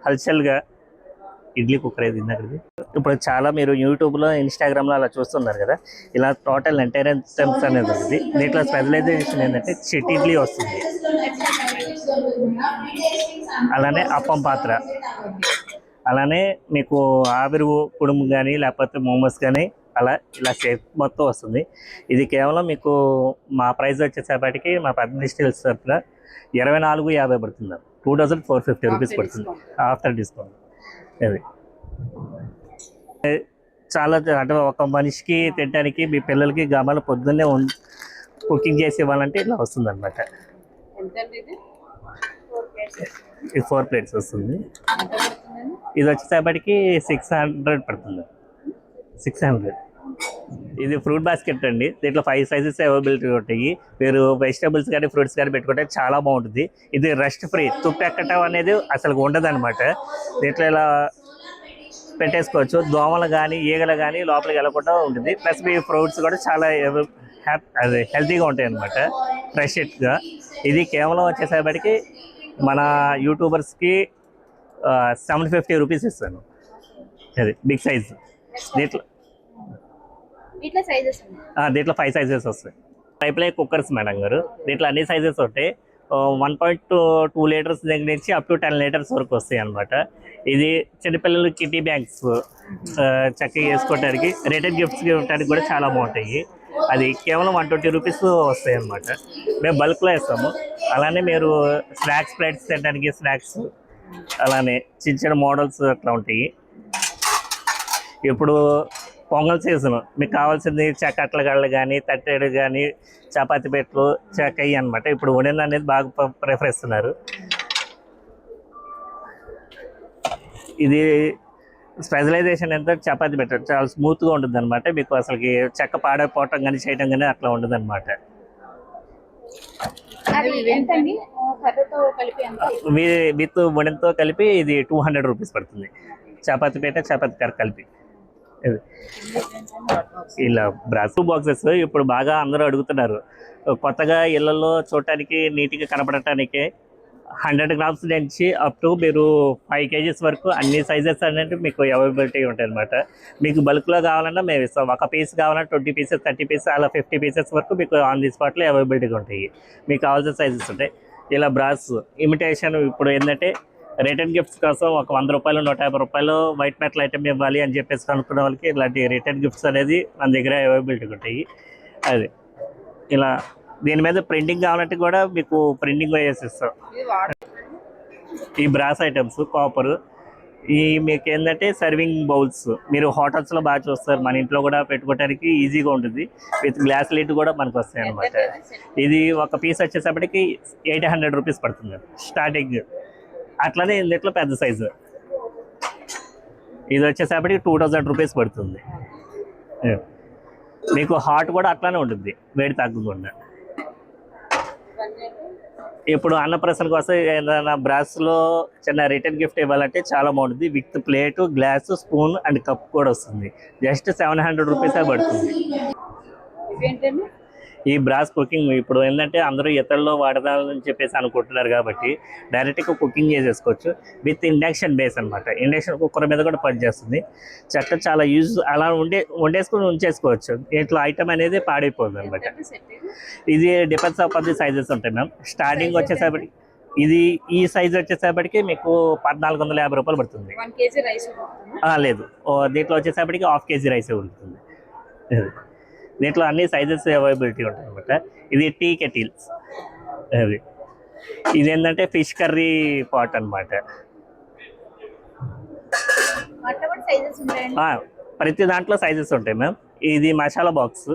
హల్చల్గా ఇడ్లీ కుక్కర్ ఏది ఇందాకది. ఇప్పుడు చాలా మీరు యూట్యూబ్లో, ఇన్స్టాగ్రామ్లో అలా చూస్తున్నారు కదా. ఇలా టోటల్ ఎంటైర్ ఐటమ్స్ అనేది ఉంది. దీంట్లో స్పెషలైజేషన్ ఏంటంటే చిట్ ఇడ్లీ వస్తుంది, అలానే అప్పం పాత్ర, అలానే మీకు ఆవిరి కుడుము కానీ లేకపోతే మోమోస్ కానీ అలా ఇలా షేప్ మొత్తం వస్తుంది. ఇది కేవలం మీకు మా ప్రైస్ వచ్చేసేపటికి మా పద్మని స్టీల్స్ తరఫున 2450 పడుతుంది. 2450 రూపీస్ పడుతుంది ఆఫ్టర్ డిస్కౌంట్. అది చాలా అంటే ఒక మనిషికి తినడానికి, మీ పిల్లలకి గమలు పొద్దున్నే కుకింగ్ చేసి ఇవ్వాలంటే ఇలా వస్తుంది అనమాట. ఇది 4 ప్లేట్స్ వస్తుంది. ఇది వచ్చేసేపటికి 600 పడుతుంది. 600. ఇది ఫ్రూట్ బాస్కెట్ అండి. దీంట్లో 5 సైజెస్ అవైలబిలిటీ ఉంటాయి. మీరు వెజిటబుల్స్ కానీ ఫ్రూట్స్ కానీ పెట్టుకుంటే చాలా బాగుంటుంది. ఇది రస్ట్ ఫ్రీ, తుప్పు ఎక్కటం అనేది అసలు ఉండదు అనమాట. దీంట్లో ఇలా పెట్టేసుకోవచ్చు. దోమలు కానీ ఈగలు కానీ లోపలికి వెళ్ళకుండా ఉంటుంది. ప్లస్ మీ ఫ్రూట్స్ కూడా చాలా అదే హెల్తీగా ఉంటాయి అనమాట, ఫ్రెష్గా. ఇది కేవలం వచ్చేసేపటికి మన యూట్యూబర్స్కి 750 రూపీస్ ఇస్తాను. అది బిగ్ సైజ్. దీంట్లో 5 సైజెస్ వస్తాయి. ట్రైప్లై కుక్కర్స్ మేడం గారు. దీంట్లో అన్ని సైజెస్ ఉంటాయి. 1.2 లీటర్స్ దగ్గర నుంచి అప్ టు 10 లీటర్స్ వరకు వస్తాయి అనమాట. ఇది చిన్నపిల్లలు కిటీ బ్యాగ్స్ చక్కగా వేసుకోవడానికి, రిటర్న్ గిఫ్ట్స్ ఇవ్వడానికి కూడా చాలా బాగుంటాయి. అది కేవలం 120 రూపీస్ వస్తాయి అన్నమాట. మేము బల్క్లో వేస్తాము. అలానే మీరు స్నాక్స్ ప్లేట్స్ తినడానికి స్నాక్స్, అలానే చిన్న చిన్న మోడల్స్ అట్లా ఉంటాయి. ఇప్పుడు పొంగల్ సీజన్, మీకు కావాల్సింది చక్కట్ల గళ్ళు కానీ, తట్టెడు కానీ, చపాతీ పెట్లు, చెక్కయ్యి అనమాట. ఇప్పుడు ఉడెన్ అనేది బాగా ప్రిఫర్ ఇస్తున్నారు. ఇది స్పెషలైజేషన్ ఎంత, చపాతీ పెట్టడం చాలా స్మూత్గా ఉంటుంది అనమాట. మీకు అసలుకి చెక్క పాడైపోవటం కానీ చేయడం కానీ అట్లా ఉండదు అనమాట. విత్ ఉడెన్తో కలిపి ఇది 200 రూపీస్ పడుతుంది. చపాతీ పెట్ట, చపాతీ కర్ర కలిపి. ఇలా బ్రాస్ బాక్సెస్ ఇప్పుడు బాగా అందరూ అడుగుతున్నారు. కొత్తగా ఇళ్లలో చూడటానికి నీట్గా కనపడటానికి 100 grams నుంచి అప్ టు మీరు 5 kgs వరకు అన్ని సైజెస్ అనేది మీకు అవైలబిలిటీ ఉంటాయి అనమాట. మీకు బల్క్లో కావాలన్నా మేము ఇస్తాం. ఒక పీస్ కావాలన్నా 20 pieces, 30 pieces, అలా 50 pieces వరకు మీకు ఆన్ ది స్పాట్లో అవైలబిలిటీగా ఉంటాయి. మీకు కావాల్సిన సైజెస్ ఉంటాయి. ఇలా బ్రాస్ ఇమిటేషన్ ఇప్పుడు ఏంటంటే రిటర్న్ గిఫ్ట్స్ కోసం ఒక 100 రూపాయలు, 150 రూపాయలు వైట్ మెటల్ ఐటమ్ ఇవ్వాలి అని చెప్పేసి అనుకున్న వాళ్ళకి ఇలాంటి రిటర్న్ గిఫ్ట్స్ అనేది మన దగ్గర అవైలబిలిటీగా ఉంటాయి. అది ఇలా దీని మీద ప్రింటింగ్ కావాలంటే కూడా మీకు ప్రింటింగ్ వేసి ఇస్తాం. ఈ బ్రాస్ ఐటమ్స్ కాపర్ ఈ మీకు ఏంటంటే సర్వింగ్ బౌల్స్ మీరు హోటల్స్లో బాగా చూస్తారు, మన ఇంట్లో కూడా పెట్టుకోవడానికి ఈజీగా ఉంటుంది. విత్ గ్లాస్ లిడ్ కూడా మనకు వస్తాయి అనమాట. ఇది ఒక పీస్ వచ్చేసప్పటికి 800 రూపీస్ పడుతుంది స్టార్టింగ్. అట్లానే ఇందులో పెద్ద సైజు ఇది వచ్చేసప్పటికి 2000 రూపీస్ పడుతుంది. మీకు హాట్ కూడా అట్లానే ఉంటుంది, వేడి తగ్గకుండా. ఇప్పుడు అన్నప్రసన్నకు వస్తే ఏదైనా బ్రాస్లో చిన్న రిటర్న్ గిఫ్ట్ ఇవ్వాలంటే చాలా బాగుంటుంది. With plate, glass, spoon and cup కూడా వస్తుంది. జస్ట్ 700 రూపీసే పడుతుంది. ఇవేంటండి? ఈ బ్రాస్ కుకింగ్ ఇప్పుడు ఏంటంటే అందరూ ఇతరుల్లో వాడదాలని చెప్పేసి అనుకుంటున్నారు కాబట్టి డైరెక్ట్గా కుకింగ్ చేసేసుకోవచ్చు. విత్ ఇండక్షన్ బేస్ అనమాట. ఇండక్షన్ కుక్కర్ మీద కూడా పనిచేస్తుంది. చక్కగా చాలా యూజ్ అలా వండేసుకుని ఉంచేసుకోవచ్చు. ఇట్లా ఐటమ్ అనేది పాడైపోతుంది అనమాట. ఇది డిపెండ్స్ ఆఫ్ ది సైజెస్ ఉంటాయి మ్యామ్. స్టార్టింగ్ వచ్చేసరికి ఇది ఈ సైజ్ వచ్చేసరికి మీకు 1450 రూపాయలు పడుతుంది. 1 kg రైస్ లేదు, దీంట్లో వచ్చేసరికి 1/2 kg రైసే ఉంటుంది. దీంట్లో అన్ని సైజెస్ అవైలబిలిటీ ఉంటాయి అనమాట. ఇది టీ కెటిల్స్. అది ఇది ఏంటంటే ఫిష్ కర్రీ పాట్ అనమాట. ప్రతి దాంట్లో సైజెస్ ఉంటాయి మ్యామ్. ఇది మసాలా బాక్స్.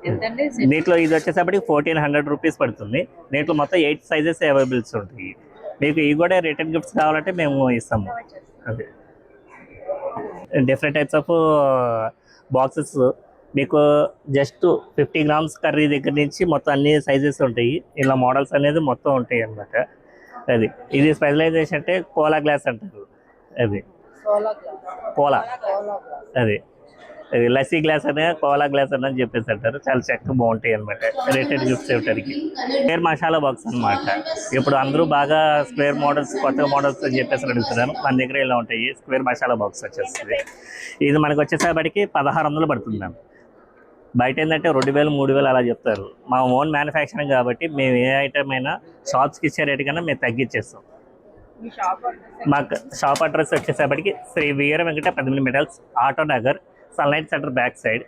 ఎంతండి? దీంట్లో ఇది వచ్చేసరికి 1400 రూపీస్ పడుతుంది. దీంట్లో మొత్తం 8 సైజెస్ అవైలబుల్స్ ఉంటాయి. మీకు ఇవి కూడా రిటర్న్ గిఫ్ట్స్ కావాలంటే మేము ఇస్తాము. అదే డిఫరెంట్ టైప్స్ ఆఫ్ బాక్సెస్ మీకు జస్ట్ 50 గ్రామ్స్ కర్రీ దగ్గర నుంచి మొత్తం అన్ని సైజెస్ ఉంటాయి. ఇలా మోడల్స్ అనేది మొత్తం ఉంటాయి అన్నమాట. అది ఇది స్పెషలైజేషన్ అంటే కోలా గ్లాస్ అంటారు. అది కోలా, అది లస్సీ గ్లాస్ అనే కోలా గ్లాస్ అని చెప్పేసి అంటారు. చాలా చక్కగా బాగుంటాయి అనమాట. రిటర్న్ గిఫ్ట్స్ ఇవ్వడానికి స్క్వేర్ మసాలా బాక్స్ అనమాట. ఇప్పుడు అందరూ బాగా స్క్వేర్ మోడల్స్, కొత్త మోడల్స్ అని చెప్పేసి అడుగుతున్నారు. మన దగ్గర ఇలా ఉంటాయి. స్క్వేర్ మసాలా బాక్స్ వచ్చేస్తుంది. ఇది మనకు వచ్చేసరికి 1600 పడుతుంది మ్యామ్. బయట ఏంటంటే 2000, 3000 అలా చెప్తారు. మా ఓన్ మ్యానుఫ్యాక్చరింగ్ కాబట్టి మేము ఏ ఐటమ్ అయినా షాప్స్కి ఇచ్చే రేటు కన్నా మేము తగ్గించేస్తాం. మాకు షాప్ అడ్రస్ వచ్చేసరికి Sri Veera Venkata 18 metals, auto Nagar, sunlight centre back side,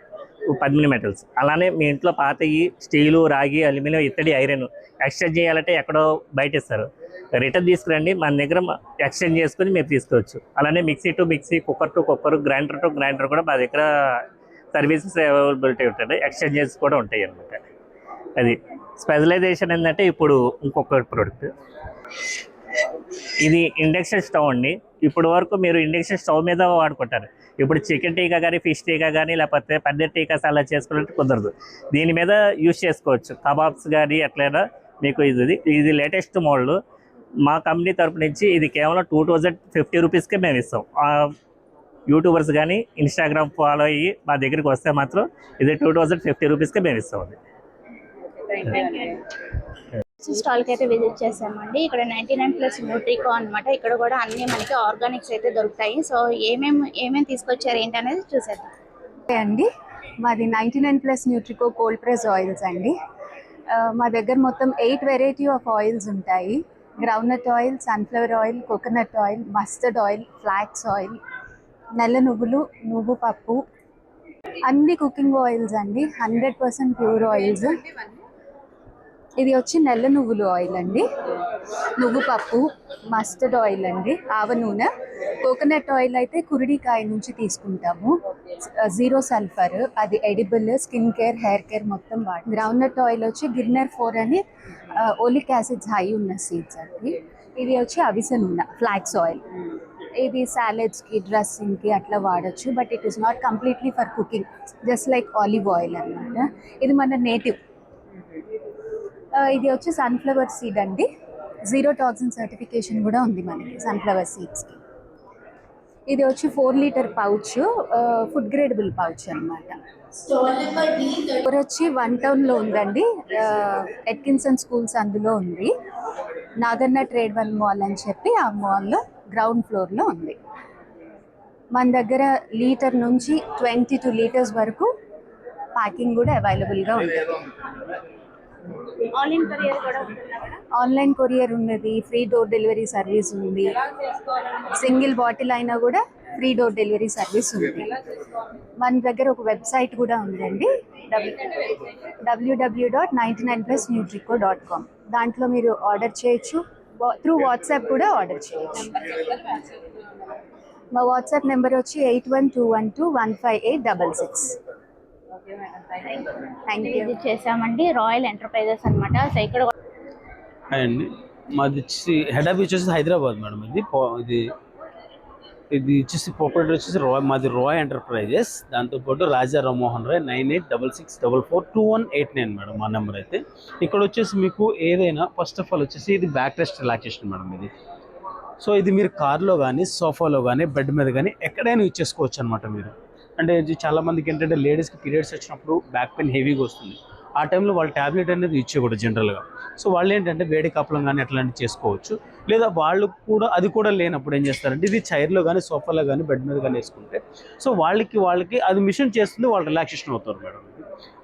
18 metals. అలానే మీ ఇంట్లో పాతయి స్టీలు, రాగి, అల్యూమినియం, ఇత్తడి, ఐరన్ ఎక్స్చేంజ్ చేయాలంటే ఎక్కడో బయట ఇస్తారు. రిటర్న్ తీసుకురండి, మన దగ్గర ఎక్స్చేంజ్ చేసుకుని మీరు తీసుకోవచ్చు. అలానే mixie to mixie, cooker to cooker, grinder to grinder కూడా మా దగ్గర సర్వీసెస్ అవైలబిలిటీ ఉంటుంది. ఎక్స్చేంజెస్ కూడా ఉంటాయి అన్నమాట. అది స్పెషలైజేషన్ ఏంటంటే ఇప్పుడు ఇంకొక ప్రోడక్ట్, ఇది ఇండక్షన్ స్టవ్ అండి. ఇప్పుడు వరకు మీరు ఇండక్షన్ స్టవ్ మీద వాడుకుంటారు. ఇప్పుడు చికెన్ టీకా కానీ, ఫిష్ టీకా కానీ, లేకపోతే పన్నీర్ టీకాస్ అలా చేసుకున్నట్టు కుదరదు. దీని మీద యూజ్ చేసుకోవచ్చు. కబాబ్స్ కానీ ఎట్లయినా మీకు ఇది లేటెస్ట్ మోడల్. మా కంపెనీ తరపు నుంచి ఇది కేవలం 2050 రూపీస్కే మేము ఇస్తాం. యూట్యూబర్స్ కానీ ఇన్స్టాగ్రామ్ ఫాలో అయ్యి మా దగ్గరికి వస్తే మాత్రం ఇది 2050 రూపీస్కే మేము ఇస్తాం. స్టాల్కి అయితే విజిట్ చేసామండి. ఇక్కడ 99+ న్యూట్రికో అనమాట. ఇక్కడ కూడా అన్ని మనకి ఆర్గానిక్స్ అయితే దొరుకుతాయి. సో ఏమేమి తీసుకొచ్చారు ఏంటి అనేది చూసేద్దాం అండి. మాది 99+ న్యూట్రికో కోల్డ్ ప్రెస్ ఆయిల్స్ అండి. మా దగ్గర మొత్తం 8 వెరైటీ ఆఫ్ ఆయిల్స్ ఉంటాయి. Groundnut oil, sunflower oil, coconut oil, mustard oil, flax oil, నల్ల నువ్వులు, నువ్వు పప్పు, అన్ని కుకింగ్ ఆయిల్స్ అండి. 100% ప్యూర్ ఆయిల్స్. ఇది వచ్చి నల్ల నువ్వులు ఆయిల్ అండి, నువ్వు పప్పు, మస్టర్డ్ ఆయిల్ అండి, ఆవ నూనె, కోకోనట్ ఆయిల్ అయితే కురిడికాయ నుంచి తీసుకుంటాము, 0 సల్ఫర్, అది edible, skin care, hair care మొత్తం వాడు. గ్రౌండ్నట్ ఆయిల్ వచ్చి గిర్నర్ 4 అని ఓలిక్ యాసిడ్స్ హై ఉన్న సీడ్స్ అండి. ఇది వచ్చి అవిసె నూనె, ఫ్లాక్స్ ఆయిల్. ఇది సాలెడ్స్కి, డ్రెస్సింగ్కి అట్లా వాడచ్చు. But it is not completely for cooking, just like olive oil అనమాట. ఇది మన నేటివ్. ఇది వచ్చి సన్ఫ్లవర్ సీడ్ అండి. 0 టాక్సిన్ సర్టిఫికేషన్ కూడా ఉంది మనకి సన్ఫ్లవర్ సీడ్స్కి. ఇది వచ్చి 4 లీటర్ పౌచ్, ఫుడ్ గ్రేడబుల్ పౌచ్ అనమాట. ఇది వచ్చి 1 టౌన్లో ఉందండి, ఎట్కిన్సన్ స్కూల్స్ అందులో ఉంది. నాగర్న ట్రేడ్ 1 మాల్ అని చెప్పి ఆ మాల్లో గ్రౌండ్ ఫ్లోర్లో ఉంది. మన దగ్గర లీటర్ నుంచి 22 లీటర్స్ వరకు ప్యాకింగ్ కూడా అవైలబుల్గా ఉంటుంది. ఆన్లైన్ కొరియర్ ఉన్నది, ఫ్రీ డోర్ డెలివరీ సర్వీస్ ఉంది. సింగిల్ బాటిల్ అయినా కూడా ఫ్రీ డోర్ డెలివరీ సర్వీస్ ఉంది. మన దగ్గర ఒక వెబ్సైట్ కూడా ఉందండి, www.99plusnutrico.com. దాంట్లో మీరు ఆర్డర్ చేయొచ్చు, త్రూ వాట్సాప్ కూడా ఆర్డర్ చేయొచ్చు. మా వాట్సాప్ నెంబర్ వచ్చి 8121215866. Thank you. ఇది చేసామండి రాయల్ ఎంటర్ప్రైజెస్ అన్నమాట. సో ఇక్కడ అండి మాది వచ్చేసి హెడ్ ఆఫీస్ వచ్చేసి హైదరాబాద్ మేడం. ఇది వచ్చేసి ప్రాపర్టీ వచ్చేసి మాది రాయ్ ఎంటర్ప్రైజెస్. దాంతోపాటు రాజా రామ్మోహన్ రాయ్ 9866442189 మేడం మా నెంబర్ అయితే. ఇక్కడ వచ్చేసి మీకు ఏదైనా ఫస్ట్ ఆఫ్ ఆల్ వచ్చేసి ఇది బ్యాక్ రెస్ట్ రిలాక్సేషన్ మేడం ఇది. సో ఇది మీరు కార్లో కానీ సోఫాలో కానీ బెడ్ మీద కానీ ఎక్కడైనా యూజ్ చేసుకోవచ్చు అనమాట మీరు. అంటే ఇది చాలామందికి ఏంటంటే లేడీస్కి పీరియడ్స్ వచ్చినప్పుడు బ్యాక్ పెయిన్ హెవీగా వస్తుంది. ఆ టైంలో వాళ్ళు ట్యాబ్లెట్ అనేది యూజ్ చేయకూడదు జనరల్గా. సో వాళ్ళు ఏంటంటే వేడి కప్పలం కానీ అట్లాంటివి చేసుకోవచ్చు. లేదా వాళ్ళు కూడా అది కూడా లేనప్పుడు ఏం చేస్తారంటే ఇది చైర్లో కానీ సోఫాలో కానీ బెడ్ మీద కానీ వేసుకుంటే సో వాళ్ళకి అది మిషన్ చేస్తుంది, వాళ్ళు రిలాక్సేషన్ అవుతారు madam.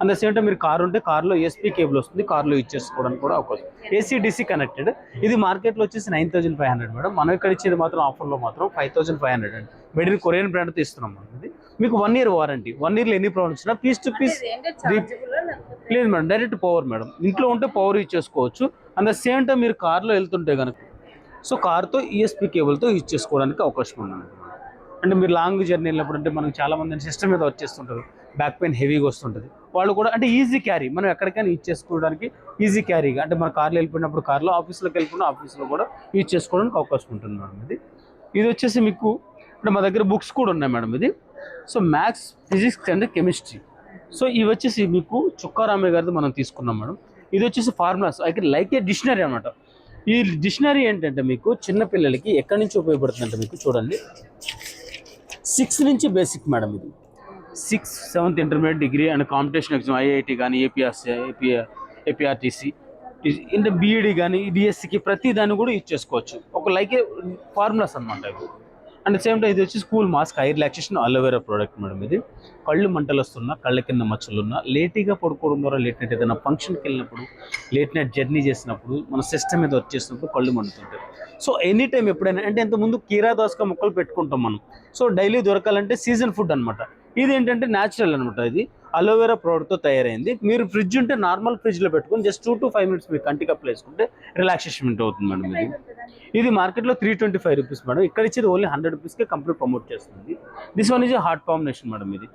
And the same time మీరు కార్ ఉంటే కార్లో ESP కేబుల్ వస్తుంది, కార్లో యూజ్ చేసుకోవడానికి కూడా అవకాశం. AC/DC connected. ఇది మార్కెట్లో వచ్చేసి 9500 మేడం. మనం ఇక్కడ ఇచ్చేది మాత్రం ఆఫర్లో మాత్రం 5500 అండి. మేడ్ ఇన్ కొరియన్ బ్రాండ్తో ఇస్తున్నాం మనం. ఇది మీకు 1 year వారంటీ. 1 yearలో ఎన్ని ప్రాబ్లమ్స్ వచ్చినా పీస్ టు పీస్ లేదు మేడం, డైరెక్ట్ పవర్ మేడం. ఇంట్లో ఉంటే పవర్ యూజ్ చేసుకోవచ్చు. అండ్ ద సేమ్ టైం మీరు కార్లో వెళ్తుంటే కనుక సో కార్తో ESP కేబుల్తో యూజ్ చేసుకోవడానికి అవకాశం ఉంది. అంటే మీరు లాంగ్ జర్నీ వెళ్ళినప్పుడు అంటే మనకు చాలామంది సిస్టమ్ మీద వచ్చేస్తుంటారు, బ్యాక్ పెయిన్ హెవీగా వస్తుంటుంది. వాళ్ళు కూడా అంటే ఈజీ క్యారీ, మనం ఎక్కడికైనా యూజ్ చేసుకోవడానికి ఈజీ క్యారీగా అంటే మన కార్లో వెళ్ళిపోయినప్పుడు కార్లో, ఆఫీస్లోకి వెళ్ళిపోయిన ఆఫీస్లో కూడా యూజ్ చేసుకోవడానికి అవకాశం ఉంటుంది మేడం. ఇది వచ్చేసి మీకు అంటే మా దగ్గర బుక్స్ కూడా ఉన్నాయి మేడం. ఇది so maths, physics and chemistry. So ఇవి వచ్చేసి మీకు చుక్కారామయ్య గారిది మనం తీసుకున్నాం మేడం. ఇది వచ్చేసి ఫార్ములాస్ లైక్ ఏ డిక్షనరీ అనమాట. ఈ డిక్షనరీ ఏంటంటే మీకు చిన్నపిల్లలకి ఎక్కడి నుంచి ఉపయోగపడుతుందంటే మీకు చూడండి 6 నుంచి బేసిక్ మేడం. ఇది 6th, 7th intermediate degree and competition exam IIT కానీ APRTC ఇంకా BED కానీ DSCకి ప్రతి దాన్ని కూడా యూజ్ చేసుకోవచ్చు. ఒక లైక్ ఏ ఫార్ములాస్ అనమాట ఇవి. అండ్ సేమ్ టైం ఇది వచ్చి school mask I relaxation aloe vera product madam. ఇది కళ్ళు మంటలు వస్తున్నా, కళ్ళ కింద మచ్చలున్నా, లేట్గా పడుకోవడం ద్వారా లేట్ నైట్ ఏదైనా ఫంక్షన్కి వెళ్ళినప్పుడు, లేట్ నైట్ జర్నీ చేసినప్పుడు, మన సిస్టమ్ మీద వచ్చేసినప్పుడు కళ్ళు మండుతుంటాయి. సో ఎనీ టైం ఎప్పుడైనా అంటే ఇంతకుముందు కీరా దోసకాయ ముక్కలు పెట్టుకుంటాం మనం. సో డైలీ దొరకాలంటే సీజన్ ఫుడ్ అనమాట. ఇది ఏంటంటే న్యాచురల్ అనమాట. ఇది అలోవెరా ప్రోడక్ట్తో తయారైంది. మీరు ఫ్రిడ్జ్ ఉంటే నార్మల్ ఫ్రిడ్జ్లో పెట్టుకొని జస్ట్ 2 to 5 minutes మీరు కంటికి అప్లై చేసుకుంటే రిలాక్సేషన్ అవుతుంది మేడం. ఇది మార్కెట్లో 325 రూపీస్ మేడం. ఇక్కడ ఇచ్చేది ఓన్లీ 100 రూపీస్కే కంప్లీట్ ప్రమోట్ చేస్తుంది. This one is hot fomentation madam. ఇది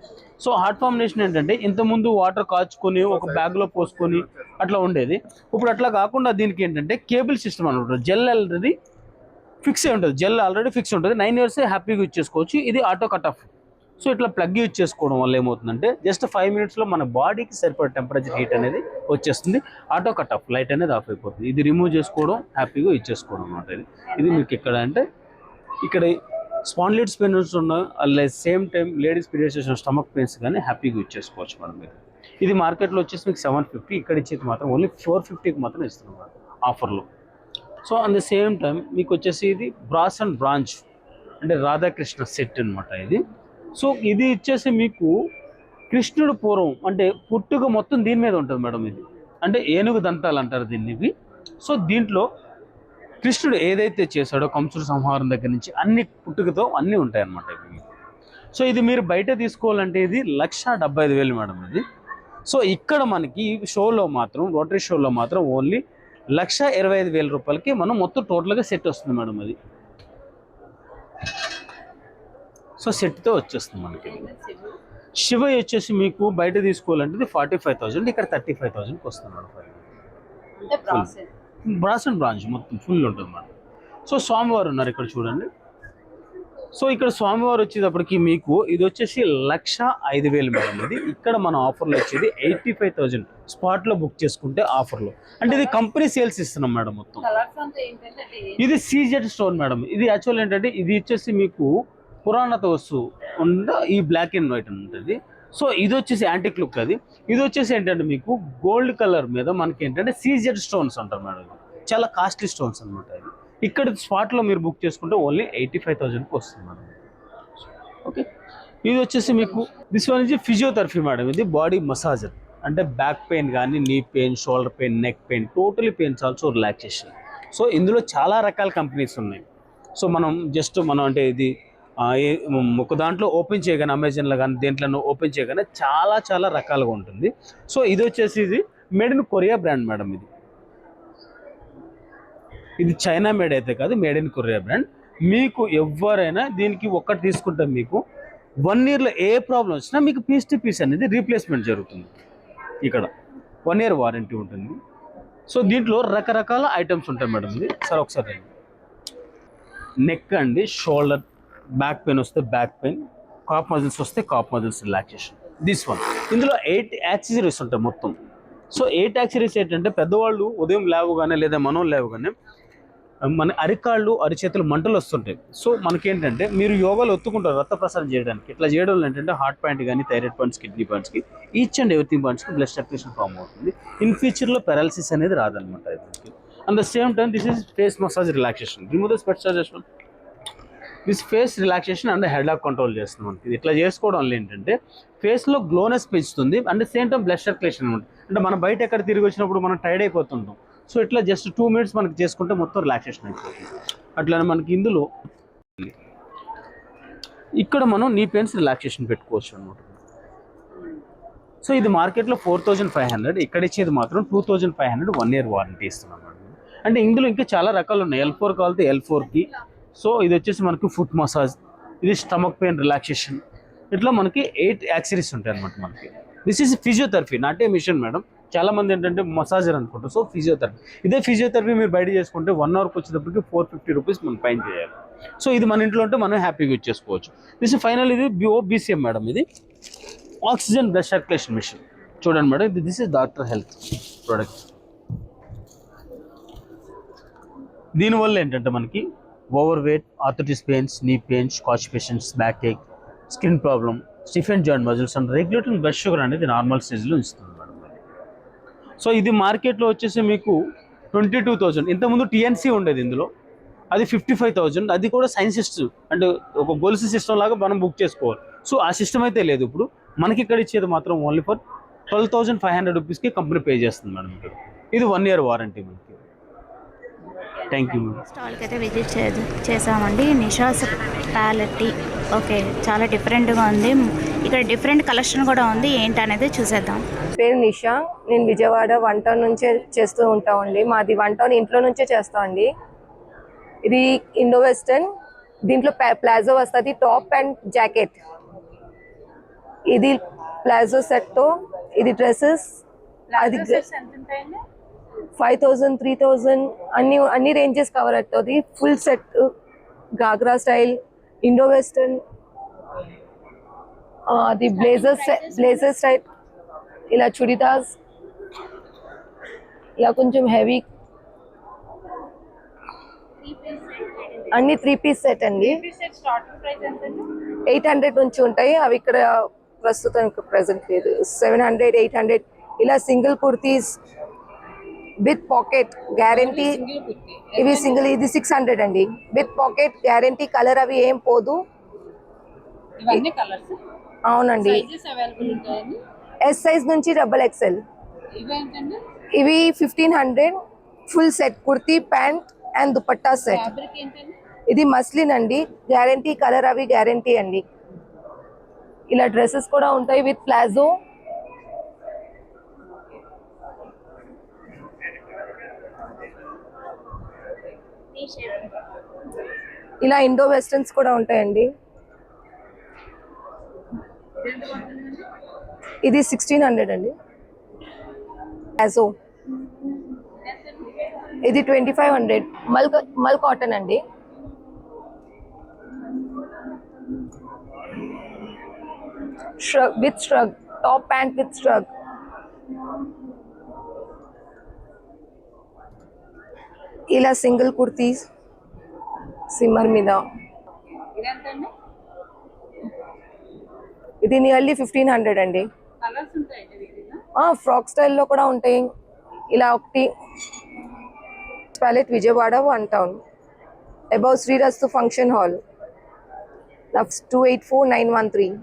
సో హాట్ ఫార్మినేషన్ ఏంటంటే ఇంతకుముందు వాటర్ కాచుకొని ఒక బ్యాగ్లో పోసుకొని అట్లా ఉండేది. ఇప్పుడు అట్లా కాకుండా దీనికి ఏంటంటే కేబుల్ సిస్టమ్ అనమాట. జెల్ ఆల్రెడీ ఫిక్స్ అయి ఉంటుంది. జెల్ ఆల్రెడీ ఫిక్స్ ఉంటుంది. 9 years హ్యాపీగా యూజ్ చేసుకోవచ్చు. ఇది ఆటో కట్ ఆఫ్. సో ఇట్లా ప్లగ్ యూజ్ చేసుకోవడం వల్ల ఏమవుతుందంటే జస్ట్ 5 minutesలో మన బాడీకి సరిపడే టెంపరేచర్ హీట్ అనేది వచ్చేస్తుంది. ఆటో కట్ ఆఫ్, లైట్ అనేది ఆఫ్ అయిపోతుంది. ఇది రిమూవ్ చేసుకోవడం, హ్యాపీగా యూజ్ చేసుకోవడం అనమాట. ఇది మీకు ఎక్కడ అంటే ఇక్కడ స్పాండిలైటిస్ పెయిన్స్ ఉన్న సేమ్ టైం లేడీస్ పీరియడ్స్ వచ్చిన స్టమక్ పెయిన్స్ కానీ హ్యాపీగా యూజ్ చేసుకోవచ్చు మేడం. మీరు ఇది మార్కెట్లో వచ్చేసి మీకు 750, ఇక్కడ ఇచ్చేది మాత్రం ఓన్లీ 450కి మాత్రం ఇస్తున్నాం ఆఫర్లో. So at the same time మీకు వచ్చేసి ఇది బ్రాస్ అండ్ బ్రాంచ్ అంటే రాధాకృష్ణ సెట్ అనమాట. ఇది సో ఇది ఇచ్చేసి మీకు కృష్ణుడు పూర్వం అంటే పుట్టుక మొత్తం దీని మీద ఉంటుంది మేడం. ఇది అంటే ఏనుగు దంతాలు అంటారు దీన్ని. సో దీంట్లో కృష్ణుడు ఏదైతే చేశాడో కంసుడు సంహారం దగ్గర నుంచి అన్ని పుట్టుకతో అన్నీ ఉంటాయి అన్నమాట ఇవి. సో ఇది మీరు బయట తీసుకోవాలంటే ఇది 1,75,000 మేడం. ఇది సో ఇక్కడ మనకి షోలో మాత్రం రోటరీ షోలో మాత్రం ఓన్లీ 1,25,000 రూపాయలకి మనం మొత్తం టోటల్గా సెట్ వస్తుంది మేడం. అది సో సెట్తో వచ్చేస్తుంది మనకి. శివ వచ్చేసి మీకు బయట తీసుకోవాలంటే ఇది 45,000, ఇక్కడ 35,000కి వస్తుంది మేడం. బ్రాస్ అండ్ బ్రాంచ్ మొత్తం ఫుల్ ఉంటుంది మేడం. సో స్వామివారు ఉన్నారు ఇక్కడ చూడండి. సో ఇక్కడ స్వామివారు వచ్చేటప్పటికి మీకు ఇది వచ్చేసి 1,05,000 మేడం. ఇది ఇక్కడ మన ఆఫర్లో వచ్చేది 85,000 స్పాట్లో బుక్ చేసుకుంటే ఆఫర్లో. అంటే ఇది కంపెనీ సేల్స్ ఇస్తున్నాం మేడం మొత్తం. ఇది CZ స్టోన్ మేడం. ఇది యాక్చువల్ ఏంటంటే ఇది వచ్చేసి మీకు పురాణత వస్తువు ఉండ ఈ బ్లాక్ అండ్ వైట్ ఉంటుంది. సో ఇది వచ్చేసి యాంటిక్ లుక్. అది ఇది వచ్చేసి ఏంటంటే మీకు గోల్డ్ కలర్ మీద మనకి ఏంటంటే CZ స్టోన్స్ అంటారు మేడం. చాలా కాస్ట్లీ స్టోన్స్ అనమాట. ఇది ఇక్కడ స్పాట్లో మీరు బుక్ చేసుకుంటే ఓన్లీ 85,000కి వస్తుంది మేడం. ఓకే, ఇది వచ్చేసి మీకు this one is physiotherapy madam. ఇది బాడీ మసాజర్ అంటే బ్యాక్ పెయిన్ కానీ, knee pain, shoulder pain, neck pain, totally pains also relaxation. So ఇందులో చాలా రకాల కంపెనీస్ ఉన్నాయి. సో మనం అంటే ఇది ఒక దాంట్లో ఓపెన్ చేయగానే అమెజాన్లో కానీ దేంట్లో ఓపెన్ చేయగానే చాలా చాలా రకాలుగా ఉంటుంది. సో ఇది వచ్చేసి ఇది made in Korea brand madam. ఇది చైనా మేడ్ అయితే కాదు, మేడ్ ఇన్ కొరియా బ్రాండ్. మీకు ఎవరైనా దీనికి ఒక్కటి తీసుకుంటే మీకు 1 ఇయర్లో ఏ ప్రాబ్లం వచ్చినా మీకు పీస్ టు పీస్ అనేది రీప్లేస్మెంట్ జరుగుతుంది. ఇక్కడ 1 ఇయర్ వారంటీ ఉంటుంది. సో దీంట్లో రకరకాల ఐటమ్స్ ఉంటాయి మేడం. ఇది సార్ ఒకసారి నెక్ అండి, షోల్డర్, బ్యాక్ పెయిన్ వస్తే బ్యాక్ పెయిన్, కాప్ మజిల్స్ వస్తే calf muscles relaxation. This one ఇందులో 8 యాక్సెసరీస్ ఉంటాయి మొత్తం. సో 8 యాక్సెసరీస్ ఏంటంటే పెద్దవాళ్ళు ఉదయం లేవగానే లేదా మనం లేవగానే మన అరికాళ్ళు అరిచేతులు మంటలు వస్తుంటాయి. సో మనకేంటంటే మీరు యోగాలో ఒత్తుకుంటారు రక్త ప్రసారం చేయడానికి. ఇట్లా చేయడం వల్ల ఏంటంటే హార్ట్ పాయింట్ కానీ థైరాయిడ్ పాయింట్స్, కిడ్నీ పాయింట్స్కి, ఈచ్ అండ్ ఎవ్రీథింగ్ పాయింట్స్కి బ్లడ్ సర్క్యులేషన్ ఫామ్ అవుతుంది. ఇన్ ఫ్యూచర్లో పారాలిసిస్ అనేది రాదనమాట. At the same time this is face massage relaxation. Remove the sweat suggestion. This face relaxation and head lock control చేస్తుంది మనకి. ఇట్లా చేసుకోవడం వల్ల ఏంటంటే ఫేస్లో గ్లోనెస్ పెంచుతుంది. And same time blood circulation అనమాట. అంటే మనం బయట ఎక్కడ తిరిగి వచ్చినప్పుడు మనం టైర్డ్ అయిపోతుంటాం. సో ఇట్లా జస్ట్ 2 మినిట్స్ మనకి చేసుకుంటే మొత్తం రిలాక్సేషన్ అయిపోతుంది. అట్లా మనకి ఇందులో ఇక్కడ మనం నీ పెయిన్స్ రిలాక్సేషన్ పెట్టుకోవచ్చు అనమాట. సో ఇది మార్కెట్లో 4500, ఇక్కడ ఇచ్చేది మాత్రం 2500 1 ఇయర్ వారంటీ ఇస్తున్నాం అనమాట. అంటే ఇందులో ఇంకా చాలా రకాలు ఉన్నాయి. L4 కావాలంటే L4కి. సో ఇది వచ్చేసి మనకి ఫుట్ మసాజ్, ఇది స్టమక్ పెయిన్ రిలాక్సేషన్. ఇట్లా మనకి 8 యాక్సెసరీస్ ఉంటాయి అనమాట మనకి. This is physiotherapy, not a machine madam. చాలా మంది ఏంటంటే మసాజర్ అనుకుంటారు. సో ఫిజియోథెరపీ, ఇదే ఫిజియోథెరపీ మీరు బయట చేసుకుంటే 1 అవర్కి వచ్చేటప్పటికి 450 రూపీస్ మనం పైన చేయాలి. సో ఇది మన ఇంట్లో ఉంటే మనం హ్యాపీగా యూజ్ చేసుకోవచ్చు. దిస్ ఫైనల్ ఇది BCM మేడం. ఇది ఆక్సిజన్ బ్లడ్ సర్క్యులేషన్ మిషన్. చూడండి మేడం, ఇది this is doctor health product. దీనివల్ల ఏంటంటే మనకి over weight, arthritis pains, knee pains, constipations, back ache, skin problem, stiff and joint muscles and regulating blood sugar అనేది normal స్టేజ్లో ఇస్తుంది madam. So ఇది మార్కెట్లో వచ్చేసి మీకు 22,000. ఇంతకుముందు TNC ఉండేది ఇందులో, అది 55,000. అది కూడా సైన్స్ సిస్టమ్ అంటే ఒక గొలుసు సిస్టమ్ లాగా మనం బుక్ చేసుకోవాలి. సో ఆ సిస్టమ్ అయితే లేదు ఇప్పుడు. మనకి ఇక్కడ ఇచ్చేది మాత్రం ఓన్లీ ఫర్ 12,500 రూపీస్కి కంపెనీ పే చేస్తుంది మేడం. ఇది 1 ఇయర్ వారంటీ మనకి. Thank you madam. స్టాల్కి అయితే విజిట్ చేసామండి. నిషాస్ ప్యాలెట్టి. ఓకే, చాలా డిఫరెంట్గా ఉంది. ఇక్కడ డిఫరెంట్ కలెక్షన్ కూడా ఉంది. ఏంటనేది చూసేద్దాం. పేరు నిషా. నేను విజయవాడ 1 టౌన్ నుంచే చేస్తూ ఉంటామండి. మాది 1 టౌన్ ఇంట్లో నుంచే చేస్తామండి. ఇది ఇండో వెస్టర్న్. దీంట్లో ప్లాజో వస్తుంది, టాప్ అండ్ జాకెట్. ఇది ప్లాజో సెట్తో, ఇది డ్రెస్సెస్. అది 5,000, 3,000 అన్ని రేంజెస్ కవర్ అవుతుంది. Full set, ghagra style, Indo western, అది బ్లేజర్ స్టైల్, ఇలా చుడిదార్స్, ఇలా కొంచెం హెవీ, అన్ని 3 పీస్ సెట్ అండి. 800 నుంచి ఉంటాయి. అవి ఇక్కడ ప్రస్తుతం ప్రెసెంట్ లేదు. 700, 800 ఇలా single kurtis with pocket guarantee. ఇవి సింగిల్, ఇది 600 అండి. విత్ పాకెట్ గ్యారంటీ, కలర్ అవి ఏం పోదు. అవునండి. ఎస్ సైజ్ నుంచి XXL. ఇవి 1500. Full set kurti, pant and dupatta set. ఇది మస్లిన్ అండి. గ్యారంటీ, కలర్ అవి గ్యారంటీ అండి. ఇలా డ్రెస్సెస్ కూడా ఉంటాయి విత్ ప్లాజో. ఇలా ఇండో వెస్టర్న్స్ కూడా ఉంటాయండి. ఇది 1600 అండి. ప్లాజో ఇది 2500. మల్ కాటన్ అండి. shrug with shrug, top pant with shrug. ఇలా సింగిల్ కుర్తీస్ సిమ్మర్ మీద. ఇది నియర్లీ 1500 అండి. ఫ్రాక్ స్టైల్లో కూడా ఉంటాయి. ఇలా ఒకటి ప్యాలెట్ విజయవాడ 1 టౌన్ అబౌవ్ శ్రీరస్తు ఫంక్షన్ హాల్ 284913.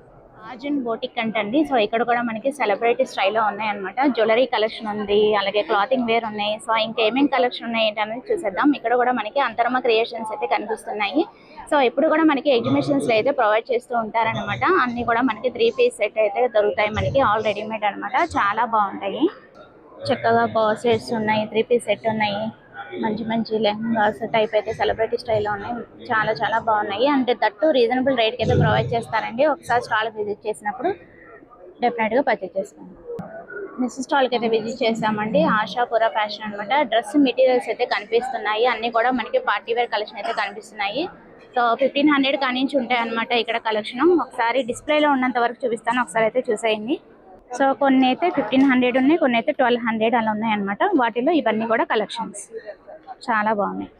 ఆర్జున్ బోటిక్ అంటండి. సో ఇక్కడ కూడా మనకి సెలబ్రిటీ స్టైల్లో ఉన్నాయన్నమాట. జ్యువెలరీ కలెక్షన్ ఉంది, అలాగే క్లాతింగ్ వేర్ ఉన్నాయి. సో ఇంకా ఏమేమి కలెక్షన్ ఉన్నాయి ఏంటనేది చూసేద్దాం. ఇక్కడ కూడా మనకి అంతరమ్మ క్రియేషన్స్ అయితే కనిపిస్తున్నాయి. సో ఇప్పుడు కూడా మనకి ఎగ్జిబిషన్స్లో అయితే ప్రొవైడ్ చేస్తూ ఉంటారనమాట. అన్నీ కూడా మనకి 3 పీస్ సెట్ అయితే దొరుకుతాయి మనకి, ఆల్ రెడీమేడ్ అనమాట. చాలా బాగుంటాయి. చక్కగా సెట్స్ ఉన్నాయి, 3 పీస్ సెట్ ఉన్నాయి. మంచి మంచి లెహంగాస్ టైప్ అయితే సెలబ్రిటీ స్టైల్లో ఉన్నాయి. చాలా చాలా బాగున్నాయి. అంటే దట్టు రీజనబుల్ రేట్కి అయితే ప్రొవైడ్ చేస్తారండి. ఒకసారి స్టాల్కి విజిట్ చేసినప్పుడు డెఫినెట్గా పర్చేస్ చేసుకోండి. నెక్స్ట్ స్టాల్కి అయితే విజిట్ చేసామండి. ఆశాపుర ఫ్యాషన్ అనమాట. డ్రెస్ మెటీరియల్స్ అయితే కనిపిస్తున్నాయి. అన్నీ కూడా మనకి పార్టీ వేర్ కలెక్షన్ అయితే కనిపిస్తున్నాయి. సో 1500 కానించి ఉంటాయి అనమాట ఇక్కడ కలెక్షన్. ఒకసారి డిస్ప్లేలో ఉన్నంత వరకు చూపిస్తాను, ఒకసారి అయితే చూసేయండి. సో కొన్ని అయితే 1500 ఉన్నాయి, కొన్ని అయితే 1200 అలా ఉన్నాయి అనమాట. వాటిలో ఇవన్నీ కూడా కలెక్షన్స్ చాలా బాగున్నాయి.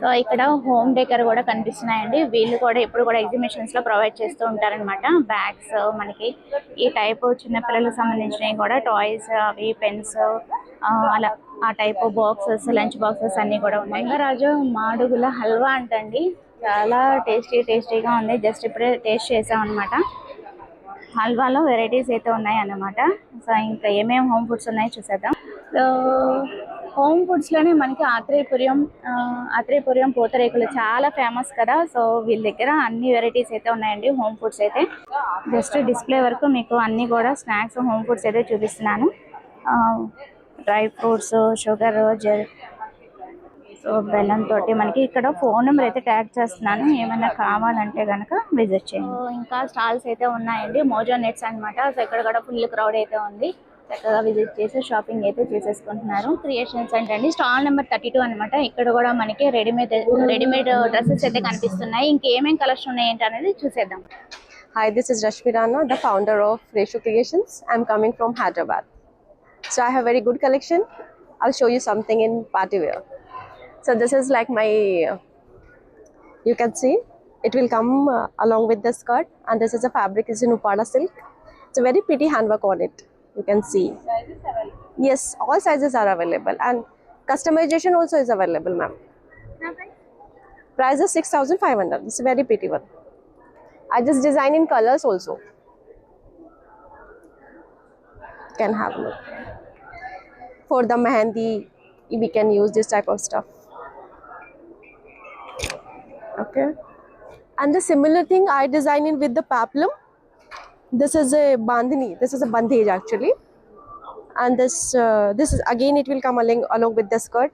సో ఇక్కడ హోమ్ డెకర్ కూడా కనిపిస్తున్నాయండి. వీళ్ళు కూడా ఎప్పుడు కూడా ఎగ్జిబిషన్స్లో ప్రొవైడ్ చేస్తూ ఉంటారనమాట. బ్యాగ్స్ మనకి ఈ టైపు చిన్నపిల్లలకు సంబంధించినవి కూడా టాయ్స్, అవి పెన్స్, అలా ఆ టైపు బాక్సెస్, లంచ్ బాక్సెస్ అన్నీ కూడా ఉన్నాయి. రాజు మాడుగుల హల్వా అంటండి, చాలా టేస్టీగా ఉంది. జస్ట్ ఇప్పుడే టేస్ట్ చేసాం అనమాట. హల్వాలో వెరైటీస్ అయితే ఉన్నాయి అన్నమాట. సో ఇంకా ఏమేమి హోమ్ ఫుడ్స్ ఉన్నాయో చూసేద్దాం. సో హోమ్ ఫుడ్స్లోనే మనకి ఆత్రేయపురం పూతరేకులు చాలా ఫేమస్ కదా. సో వీళ్ళ దగ్గర అన్ని వెరైటీస్ అయితే ఉన్నాయండి హోమ్ ఫుడ్స్ అయితే. జస్ట్ డిస్ప్లే వరకు మీకు అన్నీ కూడా స్నాక్స్, హోమ్ ఫుడ్స్ అయితే చూపిస్తున్నాను. డ్రై ఫ్రూట్స్, షుగర్, సో బెల్లం తోటి మనకి ఇక్కడ ఫోన్ నెంబర్ అయితే ట్యాగ్ చేస్తున్నాను. ఏమైనా కావాలంటే కనుక విజిట్ చేయండి. ఇంకా స్టాల్స్ అయితే ఉన్నాయండి. మోజో నెట్స్ అనమాట. సో ఇక్కడ కూడా ఫుల్ క్రౌడ్ అయితే ఉంది. చక్కగా విజిట్ చేసి షాపింగ్ అయితే చేసేసుకుంటున్నారు. క్రియేషన్స్ అంటే స్టాల్ నెంబర్ 32 అనమాట. ఇక్కడ కూడా మనకి రెడీమేడ్ డ్రెస్సెస్ అయితే కనిపిస్తున్నాయి. ఇంకేమేం కలెక్షన్ ఉన్నాయి ఏంటి అనేది చూసేద్దాం. Hi, this is Rashmi Rana, the founder of Reshu Creations. I'm coming from Hyderabad. So I have very good collection. I'll show you something in party wear. So this is like my, you can see, it will come along with the skirt, and this is a fabric, is in Upada silk. It's a very pretty handwork on it. You can see. Yes, all sizes are available, and customization also is available, ma'am. Price is 6,500. It's a very pretty one. I just design in colors also. Can have a look. For the mehendi, we can use this type of stuff. Okay. And the similar thing I design in with the peplum. This is a bandhani. This is a bandhage actually. And this is again, it will come along with the skirt.